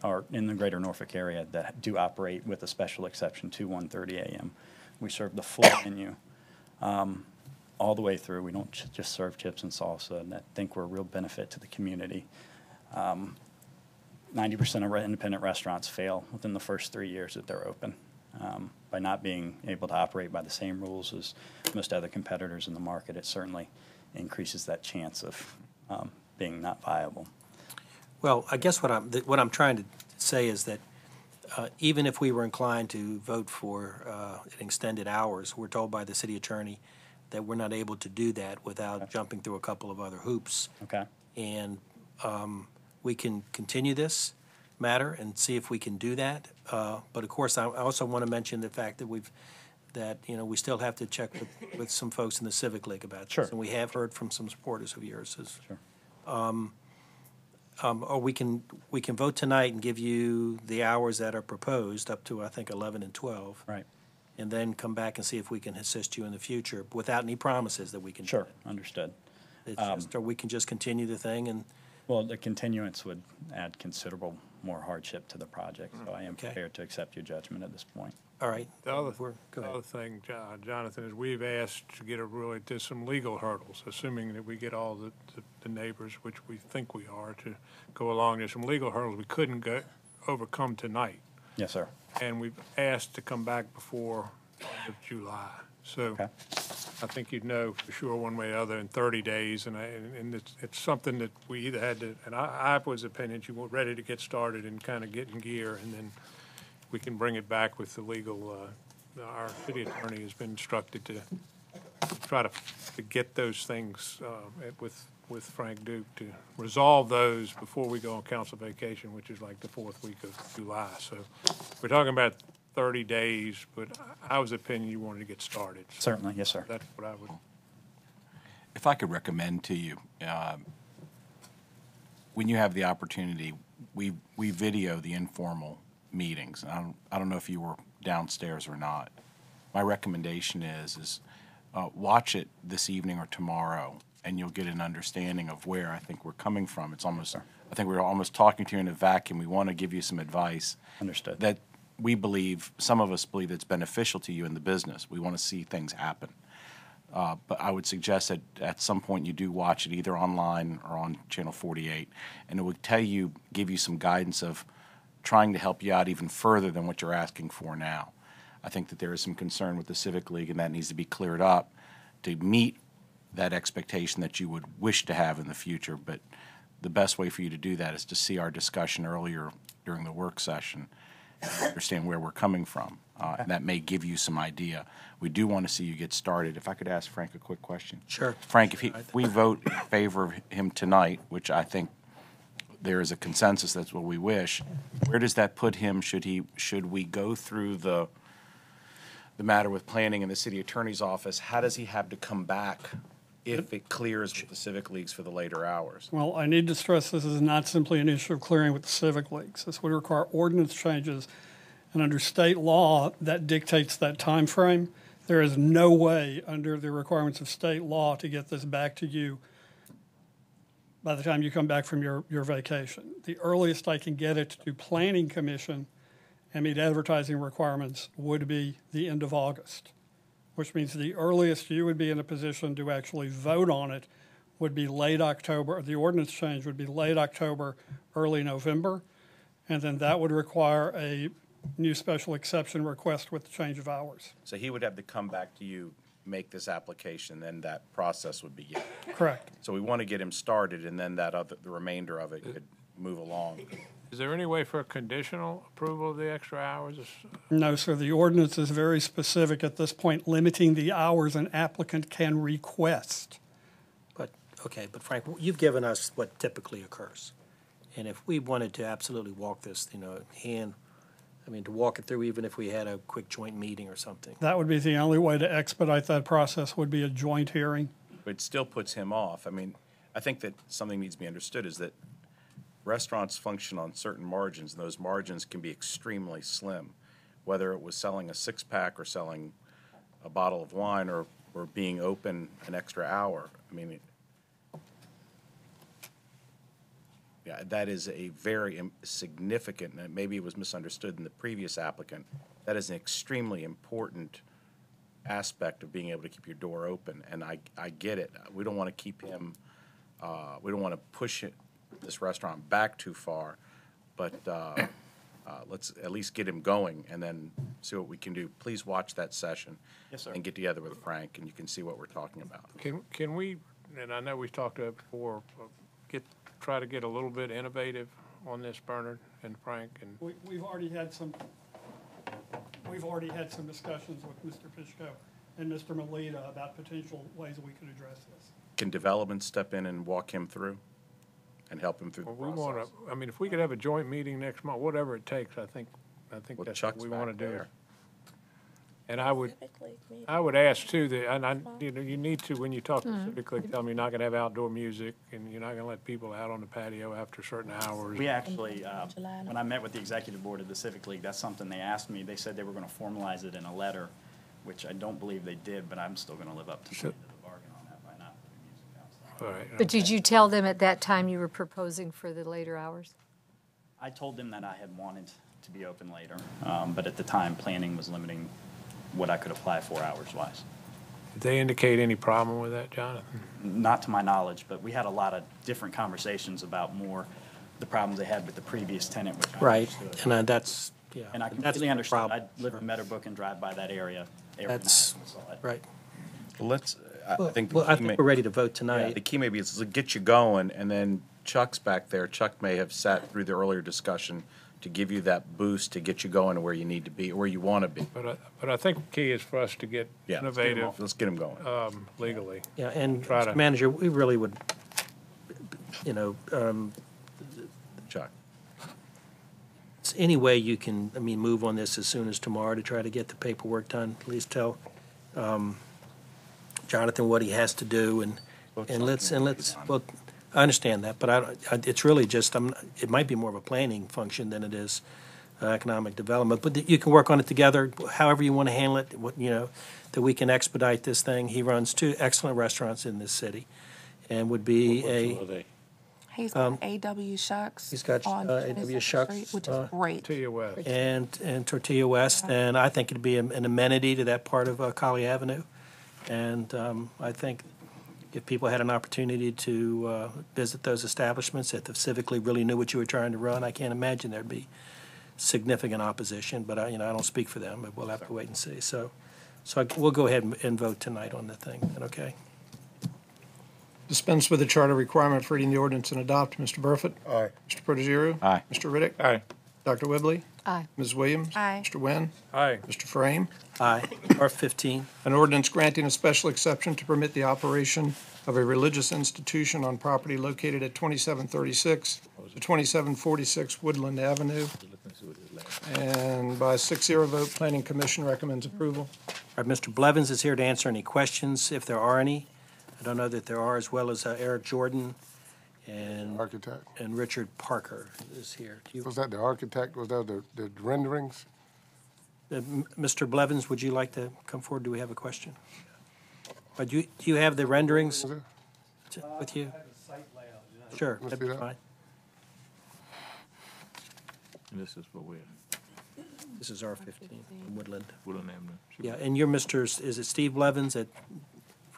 are in the greater Norfolk area that do operate with a special exception to 1:30 a.m. We serve the full menu all the way through. We don't just serve chips and salsa, and I think we're a real benefit to the community. 90% of independent restaurants fail within the first 3 years that they're open by not being able to operate by the same rules as most other competitors in the market. It certainly increases that chance of being not viable. Well, I guess what I'm trying to say is that even if we were inclined to vote for extended hours, we're told by the city attorney that we're not able to do that without jumping through a couple of other hoops. Okay. And we can continue this matter and see if we can do that. But of course, I also want to mention the fact that we still have to check with some folks in the Civic League about this. Sure. And we have heard from some supporters of yours. Sure. Or we can vote tonight and give you the hours that are proposed up to, I think, 11 and 12. Right. And then come back and see if we can assist you in the future without any promises that we can. Sure, understood. It's just, or we can just continue the thing and. Well, the continuance would add considerable more hardship to the project, so I am prepared to accept your judgment at this point. All right. The other, Go ahead. other thing, Jonathan, is we've asked to get to some legal hurdles, assuming that we get all the neighbors, which we think we are, to go along. There's some legal hurdles we couldn't overcome tonight. Yes, sir. And we've asked to come back before the end of July. So I think you'd know for sure one way or the other in 30 days. And it's something that we either had to, and I was opinion you were ready to get started and kind of get in gear, and then we can bring it back with the legal, our city attorney has been instructed to try to get those things with Frank Duke to resolve those before we go on council vacation, which is like the 4th week of July. So we're talking about 30 days, but I was of the opinion you wanted to get started. So Certainly, yes, sir. that's what I would. If I could recommend to you, when you have the opportunity, we video the informal meetings. I don't know if you were downstairs or not. My recommendation is watch it this evening or tomorrow, and you'll get an understanding of where I think we're coming from. It's almost, I think we're almost talking to you in a vacuum. We want to give you some advice. Understood. That we believe, some of us believe it's beneficial to you in the business. We want to see things happen. But I would suggest that at some point you do watch it either online or on Channel 48, and it would give you some guidance of trying to help you out even further than what you're asking for now. I think that there is some concern with the Civic League, and that needs to be cleared up to meet that expectation that you would wish to have in the future. But the best way for you to do that is to see our discussion earlier during the work session and understand where we're coming from. And that may give you some idea. We do want to see you get started. If I could ask Frank a quick question. Sure. Frank, if we vote in favor of him tonight, which I think there is a consensus that's what we wish, where does that put him? Should we go through the matter with planning in the city attorney's office? How does he have to come back if it clears with the civic leagues for the later hours? Well, I need to stress this is not simply an issue of clearing with the civic leagues. This would require ordinance changes, and under state law that dictates that time frame. There is no way under the requirements of state law to get this back to you by the time you come back from your vacation. The earliest I can get it to Planning Commission and meet advertising requirements would be the end of August, which means the earliest you would be in a position to actually vote on it would be late October. The ordinance change would be late October, early November, and then that would require a new special exception request with the change of hours. So he would have to come back to you, make this application, then that process would begin. Correct. So we want to get him started, and then the remainder of it could move along. Is there any way for a conditional approval of the extra hours? No, sir. The ordinance is very specific at this point, limiting the hours an applicant can request. But Frank, you've given us what typically occurs. And if we wanted to absolutely walk this, to walk it through, even if we had a quick joint meeting or something. That would be the only way to expedite that process, would be a joint hearing. But it still puts him off. I think that something needs to be understood is that restaurants function on certain margins, and those margins can be extremely slim, whether it was selling a six-pack or selling a bottle of wine or being open an extra hour. I mean, yeah, that is a very significant, and maybe it was misunderstood in the previous applicant, that is an extremely important aspect of being able to keep your door open, and I get it. We don't want to keep him, we don't want to push this restaurant back too far, but let's at least get him going and then see what we can do. Please watch that session. Yes, sir. And get together with Frank, and you can see what we're talking about. Can we, and I know we've talked about it before, try to get a little bit innovative on this, Bernard and Frank, and We've already had some discussions with Mr. Fishko and Mr. Melita about potential ways that we could address this. Can development step in and walk him through and help him through the we process? want to, I mean, if we could have a joint meeting next month, whatever it takes, I think Well, that's what Chuck's we want to back do. there. And I would ask too, that, and you need to, when you talk specifically, tell them you're not going to have outdoor music and you're not going to let people out on the patio after certain hours. We actually, when I met with the executive board of the Civic League, that's something they asked me. They said they were going to formalize it in a letter, which I don't believe they did, but I'm still going to live up to the end of the bargain on that by not putting music outside. All right. But did you tell them at that time you were proposing for the later hours? I told them that I had wanted to be open later, but at the time, planning was limiting what I could apply for hours-wise. Did they indicate any problem with that, Jonathan? Not to my knowledge, but we had a lot of different conversations about more the problems they had with the previous tenant, which I Right, understood. and that's, yeah. And I that's completely the understood. I problem. live in Meadowbrook and drive by that area every night and That's, saw it. right. Well, let's, I think. the Well, I key think may- we're ready to vote Yeah, tonight. the key maybe is to get you going, and then Chuck's back there. Chuck may have sat through the earlier discussion to give you that boost to get you going to where you need to be, where you want to be. But I think the key is for us to get Yeah, let's get 'em innovative Let's get him going. legally. Yeah, and Try to- Mr. Manager, we really would, you know, Chuck. any way you can, I mean, move on this as soon as tomorrow to try to get the paperwork done. Please tell Jonathan what he has to do, and let's, well, I understand that, but it's really just, it might be more of a planning function than it is economic development. But you can work on it together, however you want to handle it, that we can expedite this thing. He runs 2 excellent restaurants in this city and would be a, He's got A.W. Shucks. he's got on A.W. 22nd Shucks, Street, which is great. Tortilla West. and Tortilla West, and I think it'd be an amenity to that part of Colley Avenue. And I think if people had an opportunity to visit those establishments, if the Civic League really knew what you were trying to run, I can't imagine there'd be significant opposition, but I don't speak for them, but we'll have to wait and see. So we'll go ahead and vote tonight on the thing, okay? Dispense with the charter requirement for reading the ordinance and adopt. Mr. Burford? Aye. Mr. Protogiru? Aye. Mr. Riddick? Aye. Dr. Whibley? Aye. Ms. Williams? Aye. Mr. Wynn? Aye. Mr. Frame? Aye. R15. An ordinance granting a special exception to permit the operation of a religious institution on property located at 2736 to 2746 Woodland Avenue. And by a 6-0 vote, Planning Commission recommends approval. All right, Mr. Blevins is here to answer any questions, if there are any. I don't know that there are, as well as Eric Jordan and Architect. and Richard Parker is here. Do you- Was that the architect? Was that the renderings? Mr. Blevins, would you like to come forward? Do we have a question? Do you have the renderings with you? Sure, Let's that'd see be that. fine. And this is for where? This is R15, Woodland. Woodland Avenue. Yeah, and you're is it Steve Blevins at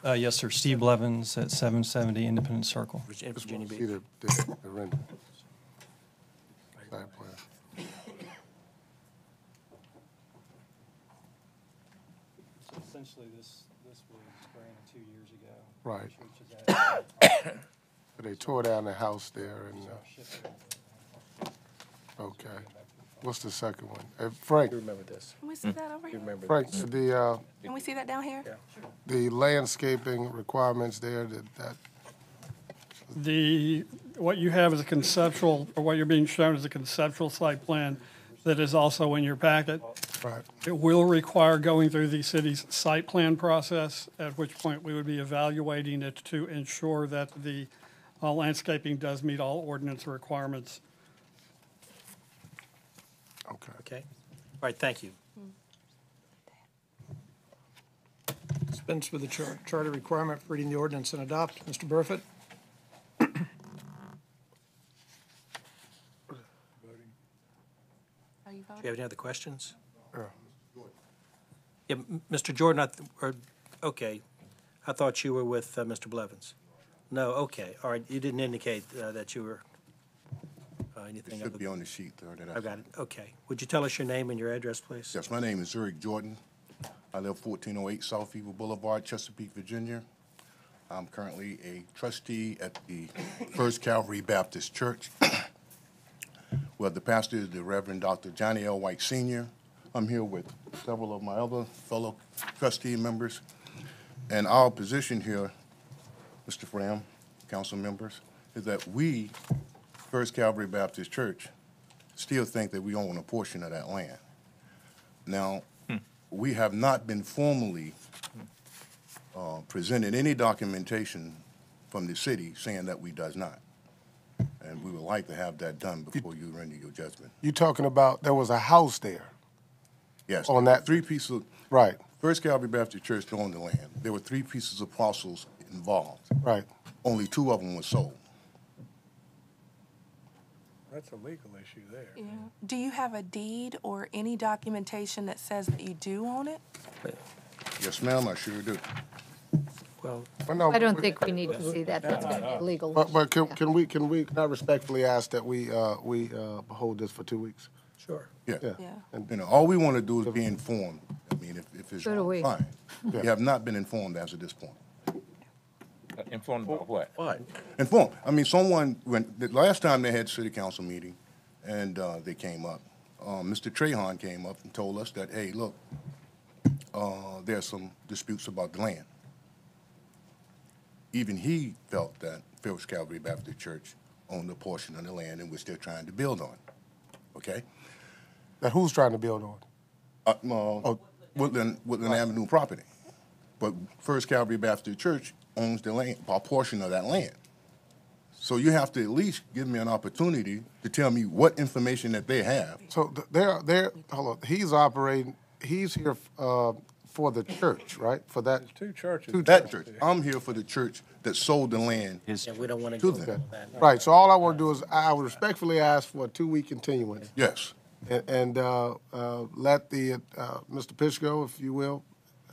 Yes, sir. Steve Blevins at 770 Independent Circle. Virginia See Beach? the render. Site plan. Essentially, this was granted 2 years ago. Right. Which is But they tore down the house there and, okay. What's the second one? Frank, You remember this? Can we see that over You here? remember Frank, this? Can we see that down here? the landscaping requirements there, that, what you have is a conceptual, or what you're being shown is a conceptual site plan that is also in your packet. right, It will require going through the city's site plan process, at which point we would be evaluating it to ensure that the Landscaping does meet all ordinance requirements. Okay. Okay? All right, thank you. Dispense with the charter requirement for reading the ordinance and adopt. Mr. Burford? Do you have any other questions? Yeah. Yeah, Mr. Jordan, okay, I thought you were with Mr. Blevins. No, okay, all right, you didn't indicate that you were anything. It should be on the sheet there. that I- I've got it, okay. Would you tell us your name and your address, please? Yes, my name is Eric Jordan. I live 1408 South Evil Boulevard, Chesapeake, Virginia. I'm currently a trustee at the First Calvary Baptist Church, where the pastor is the Reverend Dr. Johnny L. White Sr. I'm here with several of my other fellow trustee members. And our position here, Mr. Fram, council members, is that we, First Calvary Baptist Church, still think that we own a portion of that land. Now, we have not been formally presented any documentation from the city saying that we does not. And we would like to have that done before you render your judgment. You talking about, there was a house there? Yes. On that- 3 pieces. Right. First Calvary Baptist Church owned the land. There were 3 pieces of parcels involved. Right. Only 2 of them were sold. That's a legal issue there. Yeah. Do you have a deed or any documentation that says that you do own it? Yes, ma'am, I sure do. Well, I don't think we need to see that. That's going to be legal. But can we not respectfully ask that we hold this for 2 weeks? Sure. Yeah. Yeah. And, all we want to do is be informed. I mean, if it's So do we. fine. We have not been informed as of this point. Informed about what? What? Informed. I mean, the last time they had city council meeting, and they came up, Mr. Trahan came up and told us that, hey, look, there's some disputes about the land. Even he felt that First Calvary Baptist Church owned a portion of the land in which they're trying to build on. Okay? That who's trying to build on? Woodland Avenue property. But First Calvary Baptist Church owns the land, a portion of that land. So you have to at least give me an opportunity to tell me what information that they have. So hold on, he's here for the church, right? For that? There's 2 churches. That church. I'm here for the church that sold the land Yeah, we don't want to to go them. that. Right, so all I want to do is, I would respectfully ask for a 2-week continuance. Yes. And let the, Mr. Pitchko, if you will.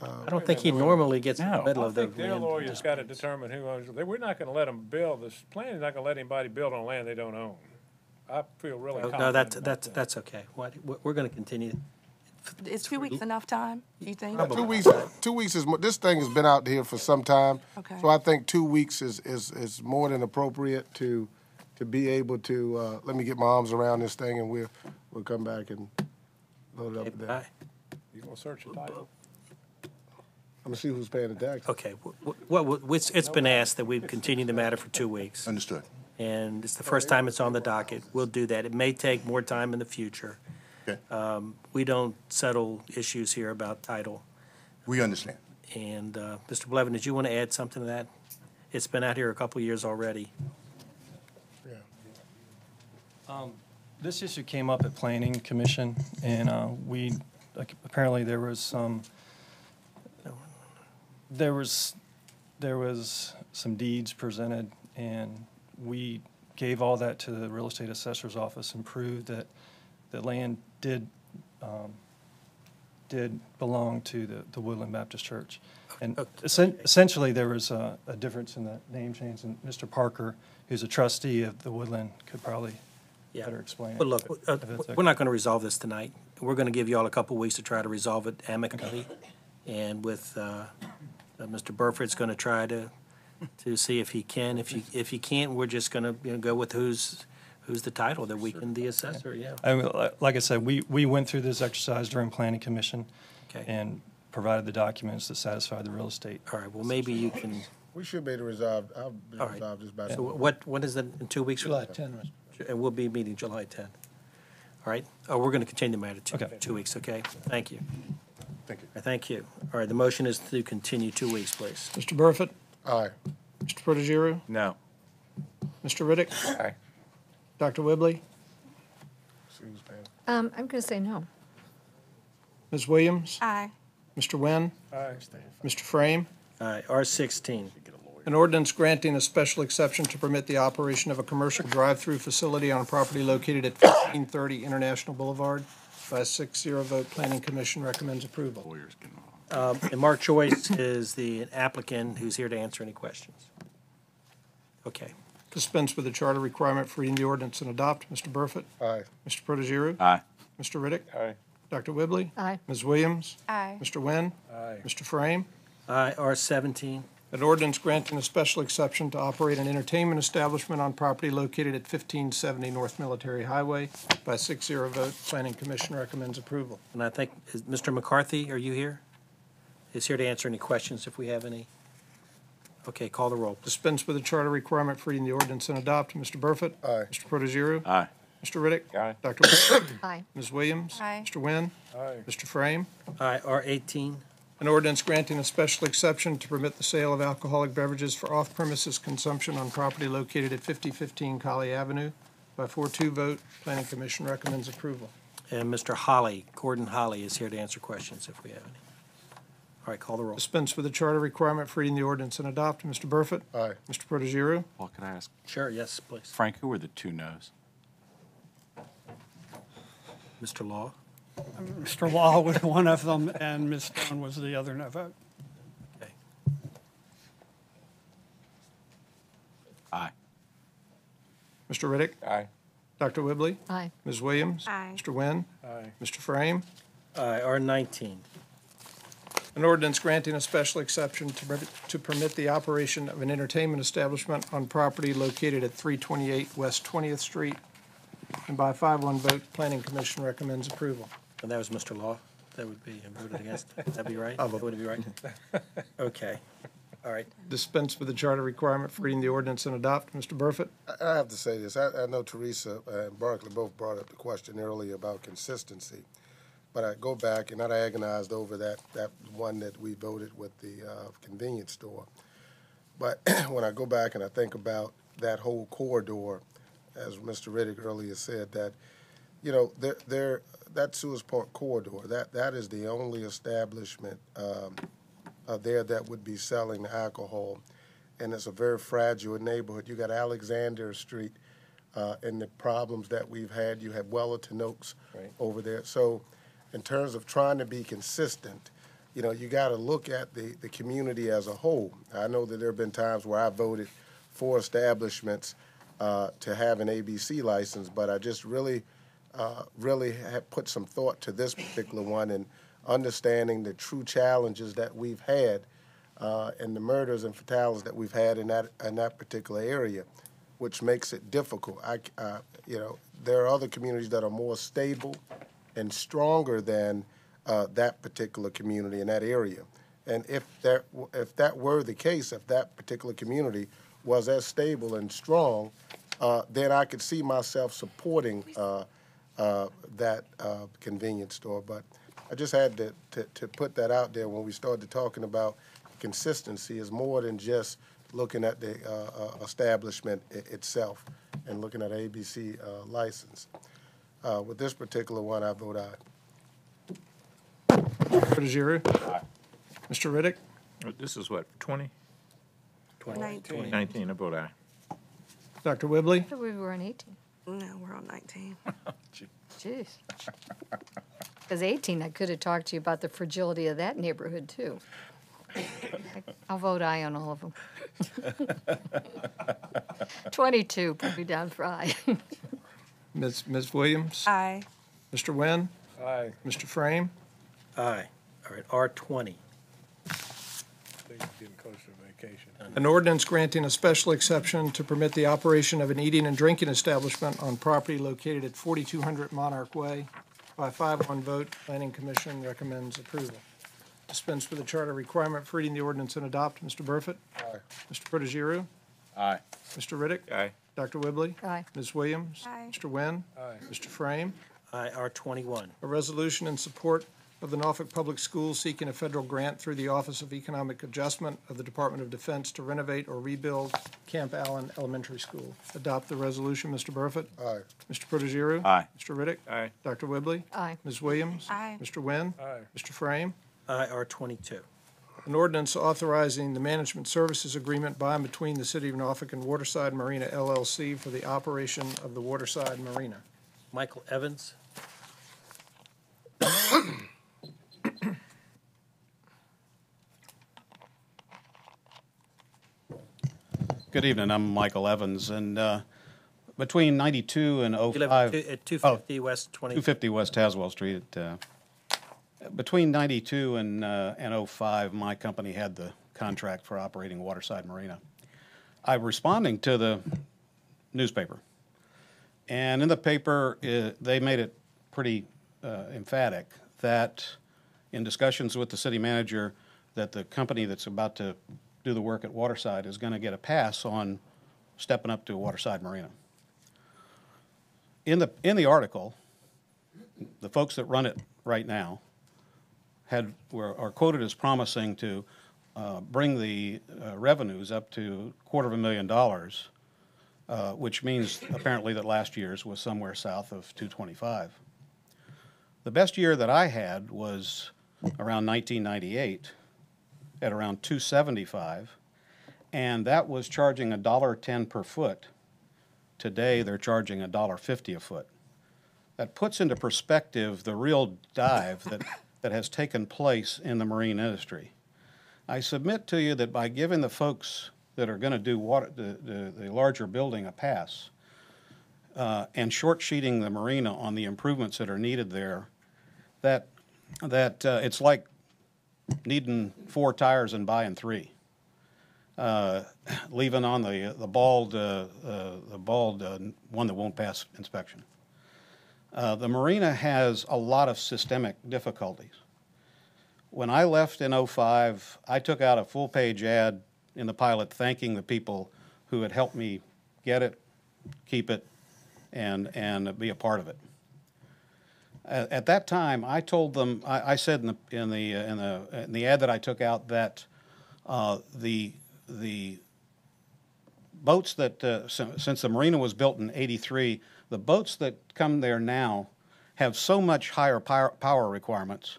I don't think he normally gets in the middle I of the think their land lawyer's got to disputes. determine who owns it. We're not going to let them build, this plan is not going to let anybody build on land they don't own. I feel really confident. No, about that. that's okay. We're going to continue. Is 2 weeks enough time, do you think? 2 weeks, 2 weeks is, this thing has been out here for some time. Okay. So I think 2 weeks is more than appropriate to be able to, let me get my arms around this thing and we'll come back and load it up there. You going to search the title? I'm gonna see who's paying the tax. Okay, it's been asked that we continue the matter for 2 weeks. Understood. And it's the first time it's on the docket. We'll do that. It may take more time in the future. Okay. We don't settle issues here about title. We understand. And Mr. Blevin, did you want to add something to that? It's been out here a couple of years already. This issue came up at Planning Commission, and apparently there was some deeds presented, and we gave all that to the real estate assessor's office and proved that the land did belong to the Woodland Baptist Church. And essentially, there was a difference in the name change, and Mr. Parker, who's a trustee of the Woodland, could probably better explain it. But look, if it's okay. we're not going to resolve this tonight. We're going to give you all a couple of weeks to try to resolve it amicably. And with Mr. Burford's going to try to see if he can. If he can't, we're just going to go with who's the title that we can, the assessor, yeah. I mean, like I said, we went through this exercise during Planning Commission and provided the documents that satisfied the real estate. All right, well, maybe you can. We should be able to resolve, I'll All right. resolve this by. So what is it, in 2 weeks? July 10th. And we'll be meeting July 10th. All right? Oh, we're going to continue the matter Okay. 2 weeks, okay? Thank you. Thank you. Thank you. All right, the motion is to continue 2 weeks, please. Mr. Burford? Aye. Mr. Protogiru? No. Mr. Riddick? Aye. Dr. Whibley? I'm going to say no. Ms. Williams? Aye. Mr. Wynn? Aye. Mr. Frame? Aye. R16. An ordinance granting a special exception to permit the operation of a commercial drive-through facility on a property located at 1530 International Boulevard. By a 6-0 vote, Planning Commission recommends approval. And Mark Joyce is the applicant who's here to answer any questions. Okay. Dispense with the charter requirement for reading the ordinance and adopt. Mr. Burford? Aye. Mr. Protogiru? Aye. Mr. Riddick? Aye. Dr. Whibley? Aye. Ms. Williams? Aye. Mr. Wynn? Aye. Mr. Frame? Aye. R17. An ordinance granting a special exception to operate an entertainment establishment on property located at 1570 North Military Highway. By a 6-0 vote, Planning Commission recommends approval. And I think, is Mr. McCarthy, are you here? Is here to answer any questions if we have any. Okay, call the roll. Dispense with the charter requirement for reading the ordinance and adopt. Mr. Burford? Aye. Mr. Protogiru? Aye. Mr. Riddick? Aye. Dr. Whibley? Aye. Ms. Williams? Aye. Mr. Wynn? Aye. Mr. Frame? Aye. R18. An ordinance granting a special exception to permit the sale of alcoholic beverages for off-premises consumption on property located at 5015 Colley Avenue. By 4-2 vote, Planning Commission recommends approval. And Mr. Holly, Gordon Holly, is here to answer questions if we have any. All right, call the roll. Dispense with the charter requirement for reading the ordinance and adopt. Mr. Burford? Aye. Mr. Protogiru? Well, can I ask, Sure, yes, please. Frank, who are the two noes? Mr. Law? Mr. Law was one of them, and Ms. Stone was the other no vote. Okay. Aye. Mr. Riddick? Aye. Dr. Whibley? Aye. Ms. Williams? Aye. Mr. Wynn? Aye. Mr. Frame? Aye. R19. An ordinance granting a special exception to permit the operation of an entertainment establishment on property located at 328 West 20th Street. And by a 5-1 vote, Planning Commission recommends approval. And that was Mr. Law? That would be voted against? Would that be right? I'll vote. Would it be right? Okay. All right. Dispense with the charter requirement for reading the ordinance and adopt. Mr. Burford? I have to say this. I know Teresa and Barkley both brought up the question earlier about consistency. But I go back and I agonized over that one that we voted with the convenience store. But when I go back and I think about that whole corridor, as Mr. Riddick earlier said, that, you know, that Sewers Park corridor, that is the only establishment there that would be selling alcohol. And it's a very fragile neighborhood. You got Alexander Street and the problems that we've had. You have Wellerton Oaks over there. So in terms of trying to be consistent, you know, you got to look at the community as a whole. I know that there have been times where I voted for establishments to have an ABC license, but I just really have put some thought to this particular one and understanding the true challenges that we've had and the murders and fatalities that we've had in that particular area, which makes it difficult. You know, there are other communities that are more stable and stronger than that particular community in that area. And if that were the case, if that particular community was as stable and strong, then I could see myself supporting that convenience store. But I just had to put that out there when we started talking about consistency is more than just looking at the establishment itself and looking at ABC license. With this particular one, I vote aye. Protogiru? Aye. Mr. Riddick? This is what, 20? 19. 19, I vote aye. Dr. Whibley? I thought we were on 18. No, we're on 19. Jeez. Because 18, I could have talked to you about the fragility of that neighborhood, too. I'll vote aye on all of them. 22, put me down for aye. Ms. Williams? Aye. Mr. Wynn? Aye. Mr. Frame? Aye. All right, R20. Getting close to vacation. An ordinance granting a special exception to permit the operation of an eating and drinking establishment on property located at 4200 Monarch Way. By a 5-1 vote, Planning Commission recommends approval. Dispense with the charter requirement for reading the ordinance and adopt. Mr. Burford? Aye. Mr. Protogiru? Aye. Mr. Riddick? Aye. Dr. Whibley? Aye. Ms. Williams? Aye. Mr. Wynn? Aye. Mr. Frame? Aye. R21. A resolution in support of the Norfolk Public Schools seeking a federal grant through the Office of Economic Adjustment of the Department of Defense to renovate or rebuild Camp Allen Elementary School. Adopt the resolution. Mr. Burford? Aye. Mr. Protogiru? Aye. Mr. Riddick? Aye. Dr. Whibley? Aye. Ms. Williams? Aye. Mr. Wynn? Aye. Mr. Frame? Aye, R22. An ordinance authorizing the management services agreement by and between the City of Norfolk and Waterside Marina LLC for the operation of the Waterside Marina. Michael Evans. Good evening, I'm Michael Evans, and between 92 and You live 05... at 250 West 20. 250 West Haswell Street. Between 92 and 05, my company had the contract for operating Waterside Marina. I'm responding to the newspaper, and in the paper, they made it pretty emphatic that in discussions with the city manager that the company that's about to do the work at Waterside is going to get a pass on stepping up to Waterside Marina. In the article, the folks that run it right now are quoted as promising to bring the revenues up to $250,000, which means apparently that last year's was somewhere south of 225. The best year that I had was around 1998 at around 275, and that was charging $1.10 per foot. Today, they're charging $1.50 a foot. That puts into perspective the real dive that has taken place in the marine industry. I submit to you that by giving the folks that are going to do the larger building a pass and short-sheeting the marina on the improvements that are needed there, that it's like needing 4 tires and buying 3. Leaving on the bald one that won't pass inspection. The marina has a lot of systemic difficulties. When I left in 05, I took out a full-page ad in the Pilot thanking the people who had helped me get it, keep it, and be a part of it. At that time, I told them, I said in the ad that I took out that the boats that since the marina was built in '83, the boats that come there now have so much higher power requirements,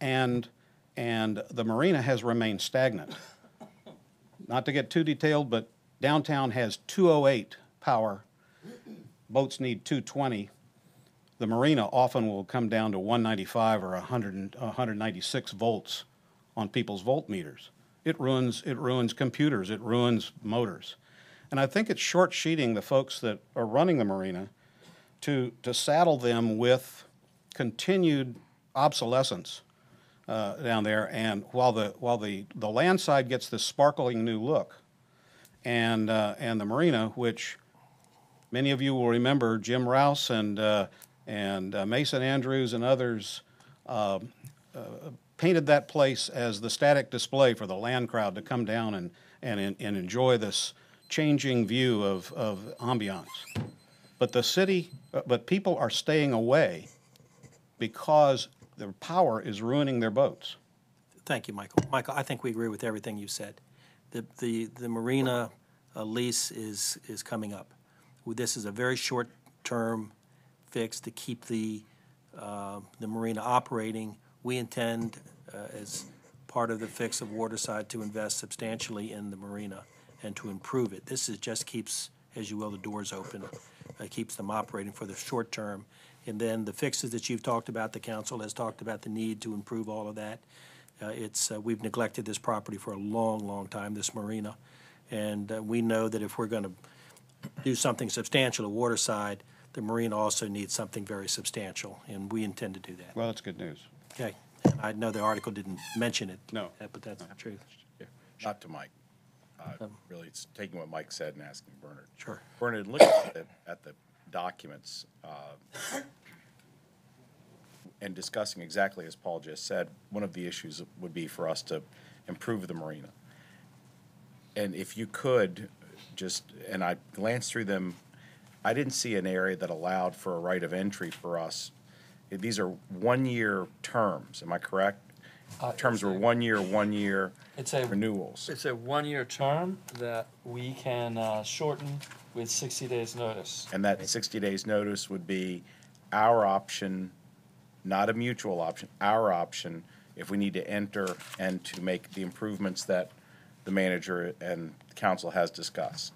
and the marina has remained stagnant. Not to get too detailed, but downtown has 208 power. Boats need 220. The marina often will come down to 195 or 196 volts on people's voltmeters. It ruins computers. It ruins motors. And I think it's short-sheeting the folks that are running the marina to saddle them with continued obsolescence down there. And while the land side gets this sparkling new look, and the marina, which many of you will remember, Jim Rouse and Mason Andrews and others painted that place as the static display for the land crowd to come down and enjoy this changing view of ambiance. But people are staying away because their power is ruining their boats. Thank you, Michael. Michael, I think we agree with everything you said. The marina lease is coming up. This is a very short-term fix to keep the marina operating. We intend, as part of the fix of Waterside, to invest substantially in the marina and to improve it. This just keeps, as you will, the doors open, keeps them operating for the short term. And then the fixes that you've talked about, the council has talked about the need to improve all of that. We've neglected this property for a long, long time, this marina. And we know that if we're going to do something substantial at Waterside, the marina also needs something very substantial, and we intend to do that. Well, that's good news. Okay. And I know the article didn't mention it. No. But that's the truth. Not to Mike. Really, it's taking what Mike said and asking Bernard. Sure. Bernard, looking at the documents and discussing exactly as Paul just said, one of the issues would be for us to improve the marina. And if you could and I glanced through them, I didn't see an area that allowed for a right of entry for us these are one-year terms, am I correct? Terms it's were a- one-year It's a renewals. It's a one-year term that we can shorten with 60 days' notice. And that 60 days' notice would be our option, not a mutual option, our option if we need to enter and to make the improvements that the manager and council has discussed.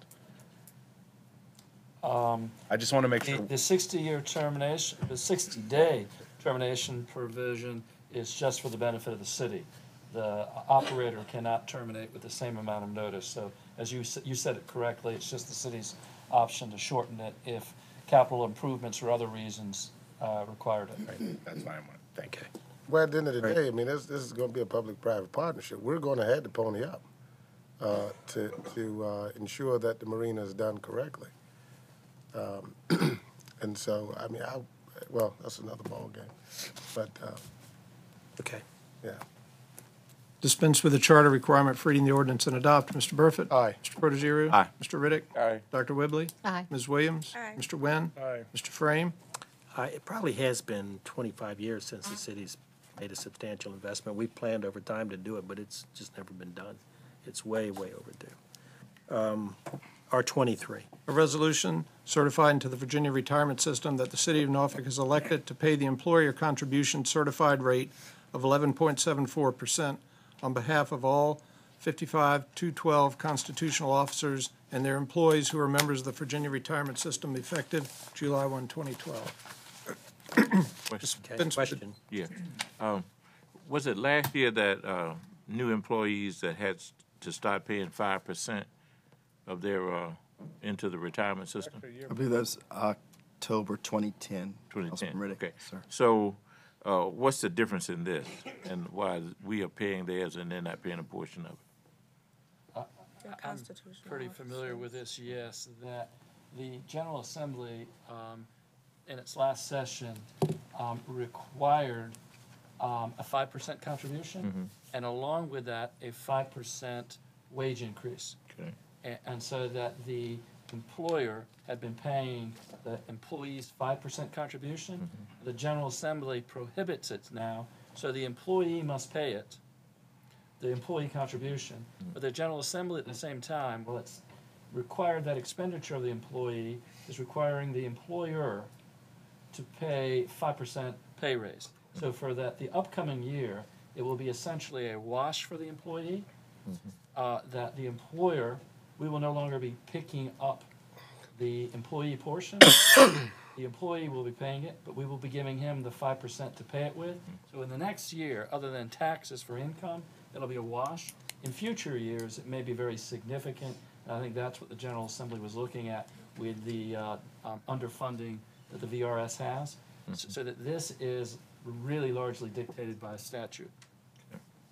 I just want to make sure. The 60-year termination, the 60-day termination provision is just for the benefit of the city. The operator cannot terminate with the same amount of notice. So as you said it correctly, it's just the city's option to shorten it if capital improvements or other reasons required it. That's fine. Thank you. Well, at the end of the day, I mean, this is going to be a public-private partnership. We're going to have to pony up to ensure that the marina is done correctly. And so, I mean, well, that's another ballgame. But, Okay. yeah. Dispense with the charter requirement for reading the ordinance and adopt. Mr. Burford? Aye. Mr. Protogiru? Aye. Mr. Riddick? Aye. Dr. Whibley? Aye. Ms. Williams? Aye. Mr. Wynn? Aye. Mr. Frame? It probably has been 25 years since the city's made a substantial investment. We've planned over time to do it, but it's just never been done. It's way, way overdue. R23. A resolution certifying to the Virginia Retirement System that the City of Norfolk has elected to pay the employer contribution certified rate of 11.74% on behalf of all 55-212 constitutional officers and their employees who are members of the Virginia Retirement System effective July 1, 2012. Okay, question. Yeah. Was it last year that new employees that had to start paying 5% of their into the retirement system? I believe that's October 2010. 2010. Councilman Riddick, Okay. sir. So, what's the difference in this, and why we are paying theirs and they're not paying a portion of it? I'm pretty familiar with this, yes, that the General Assembly, in its last session, required a 5% contribution, and along with that, a 5% wage increase. Okay. And so that the employer had been paying the employee's 5% contribution. The General Assembly prohibits it now, so the employee must pay it, the employee contribution. But the General Assembly at the same time, well, it's required that expenditure of the employee is requiring the employer to pay 5% pay raise. So for the upcoming year, it will be essentially a wash for the employee, that the employer, we will no longer be picking up the employee portion. The employee will be paying it, but we will be giving him the 5% to pay it with. So in the next year, other than taxes for income, it'll be a wash. In future years, it may be very significant. And I think that's what the General Assembly was looking at with the underfunding that the VRS has. So that this is really largely dictated by statute.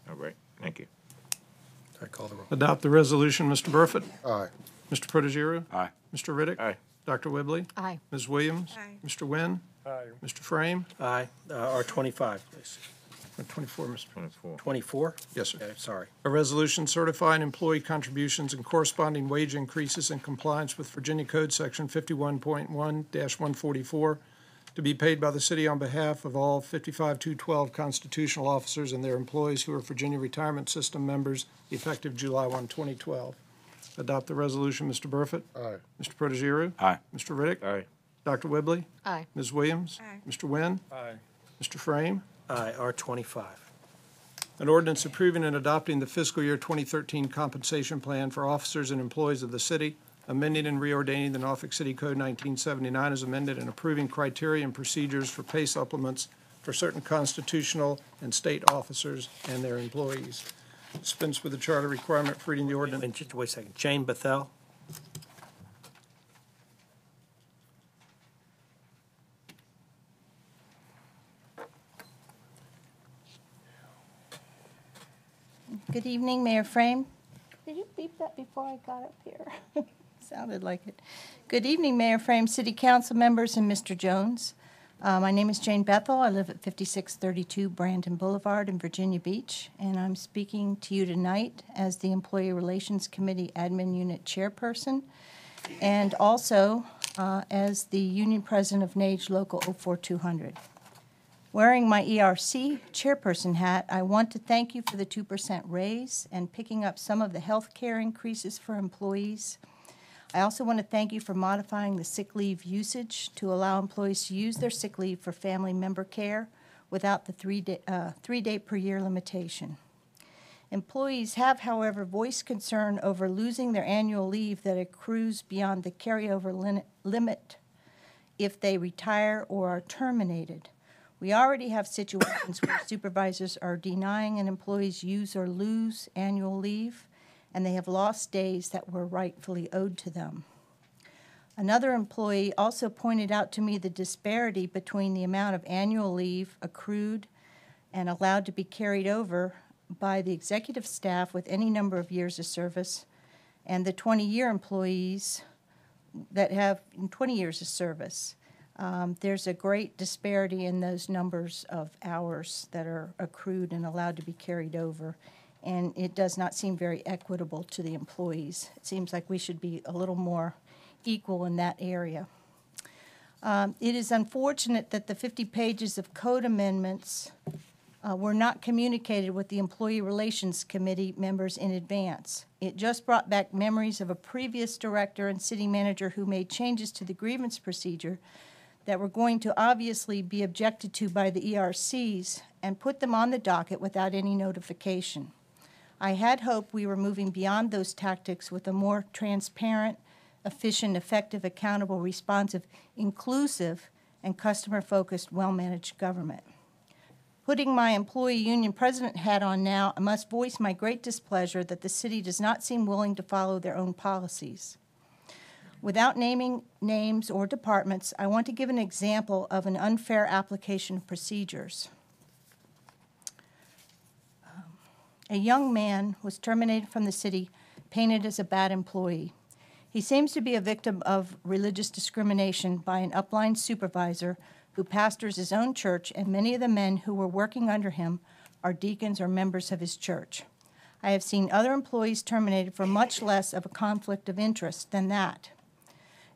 All right, thank you. I call the roll. Adopt the resolution. Mr. Burford? Aye. Mr. Protogiru? Aye. Mr. Riddick? Aye. Dr. Whibley? Aye. Ms. Williams? Aye. Mr. Wynn? Aye. Mr. Frame? Aye. R25, please. 24, Mr. 24. 24? Yes, sir. Okay, sorry. A resolution certifying employee contributions and corresponding wage increases in compliance with Virginia Code Section 51.1-144 to be paid by the city on behalf of all 55-212 constitutional officers and their employees who are Virginia Retirement System members effective July 1, 2012. Adopt the resolution, Mr. Burford. Aye. Mr. Protogiru? Aye. Mr. Riddick? Aye. Dr. Whibley? Aye. Ms. Williams? Aye. Mr. Wynn? Aye. Mr. Frame? Aye. R25. An ordinance approving and adopting the fiscal year 2013 compensation plan for officers and employees of the city, amending and reordaining the Norfolk City Code 1979 as amended, and approving criteria and procedures for pay supplements for certain constitutional and state officers and their employees. Dispense with the charter requirement for reading the ordinance. Wait, just wait a second. Jane Bethel? Good evening, Mayor Frame. Did you beep that before I got up here? Sounded like it. Good evening, Mayor Frame, City Council members, and Mr. Jones. My name is Jane Bethel. I live at 5632 Brandon Boulevard in Virginia Beach, and I'm speaking to you tonight as the Employee Relations Committee Admin Unit Chairperson, and also as the Union President of NAGE Local 04200. Wearing my ERC chairperson hat, I want to thank you for the 2% raise and picking up some of the health care increases for employees. I also want to thank you for modifying the sick leave usage to allow employees to use their sick leave for family member care without the three-day per year limitation. Employees have, however, voiced concern over losing their annual leave that accrues beyond the carryover limit if they retire or are terminated. We already have situations where supervisors are denying an employee's use or lose annual leave, and they have lost days that were rightfully owed to them. Another employee also pointed out to me the disparity between the amount of annual leave accrued and allowed to be carried over by the executive staff with any number of years of service and the 20-year employees that have 20 years of service. There's a great disparity in those numbers of hours that are accrued and allowed to be carried over, and it does not seem very equitable to the employees. It seems like we should be a little more equal in that area. It is unfortunate that the 50 pages of code amendments were not communicated with the Employee Relations Committee members in advance. It just brought back memories of a previous director and city manager who made changes to the grievance procedure that were going to obviously be objected to by the ERCs and put them on the docket without any notification. I had hoped we were moving beyond those tactics with a more transparent, efficient, effective, accountable, responsive, inclusive, and customer-focused, well-managed government. Putting my employee union president hat on now, I must voice my great displeasure that the city does not seem willing to follow their own policies. Without naming names or departments, I want to give an example of an unfair application of procedures. A young man was terminated from the city, painted as a bad employee. He seems to be a victim of religious discrimination by an upline supervisor who pastors his own church, and many of the men who were working under him are deacons or members of his church. I have seen other employees terminated for much less of a conflict of interest than that.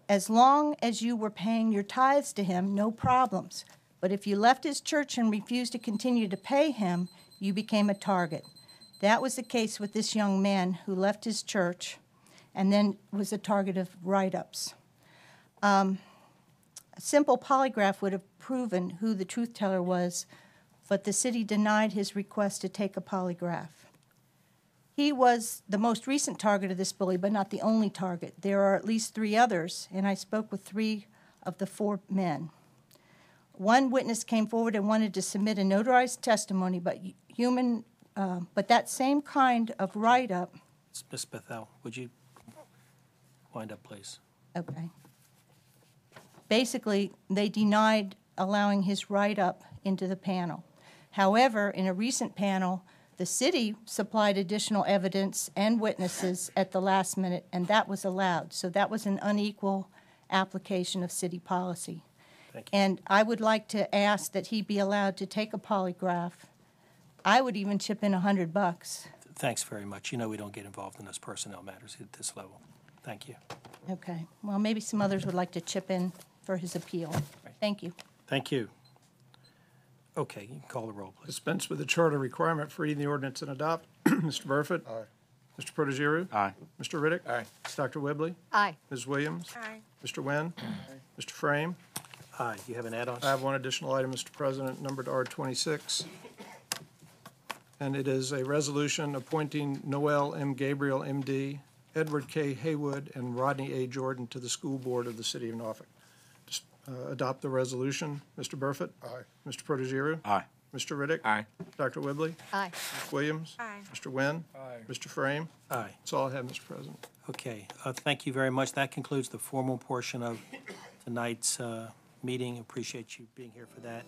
As long as you were paying your tithes to him, no problems. But if you left his church and refused to continue to pay him, you became a target. That was the case with this young man who left his church and then was a target of write-ups. A simple polygraph would have proven who the truth teller was, but the city denied his request to take a polygraph. He was the most recent target of this bully, but not the only target. There are at least 3 others, and I spoke with 3 of the 4 men. One witness came forward and wanted to submit a notarized testimony, but that same kind of write-up. Ms. Bethel, would you wind up, please? Okay. Basically, they denied allowing his write-up into the panel. However, in a recent panel, the city supplied additional evidence and witnesses at the last minute, and that was allowed. So that was an unequal application of city policy. Thank you. And I would like to ask that he be allowed to take a polygraph. I would even chip in $100. Thanks very much. You know we don't get involved in those personnel matters at this level. Thank you. Okay. Well, maybe some others would like to chip in for his appeal. Thank you. Thank you. Okay, you can call the roll, please. Dispense with the charter requirement for reading the ordinance and adopt. Mr. Burford? Aye. Mr. Protogiru? Aye. Mr. Riddick? Aye. Dr. Whibley? Aye. Ms. Williams? Aye. Mr. Wynn? Mr. Frame? Aye. You have an add-on? I have one additional item, Mr. President, numbered R26. And it is a resolution appointing Noel M. Gabriel, M.D., Edward K. Haywood, and Rodney A. Jordan to the school board of the city of Norfolk. Just adopt the resolution. Mr. Burford? Aye. Mr. Protogiru? Aye. Mr. Riddick? Aye. Dr. Whibley? Aye. Ms. Williams? Aye. Mr. Wynn? Aye. Mr. Frame? Aye. That's all I have, Mr. President. Okay, thank you very much. That concludes the formal portion of tonight's meeting. Appreciate you being here for that.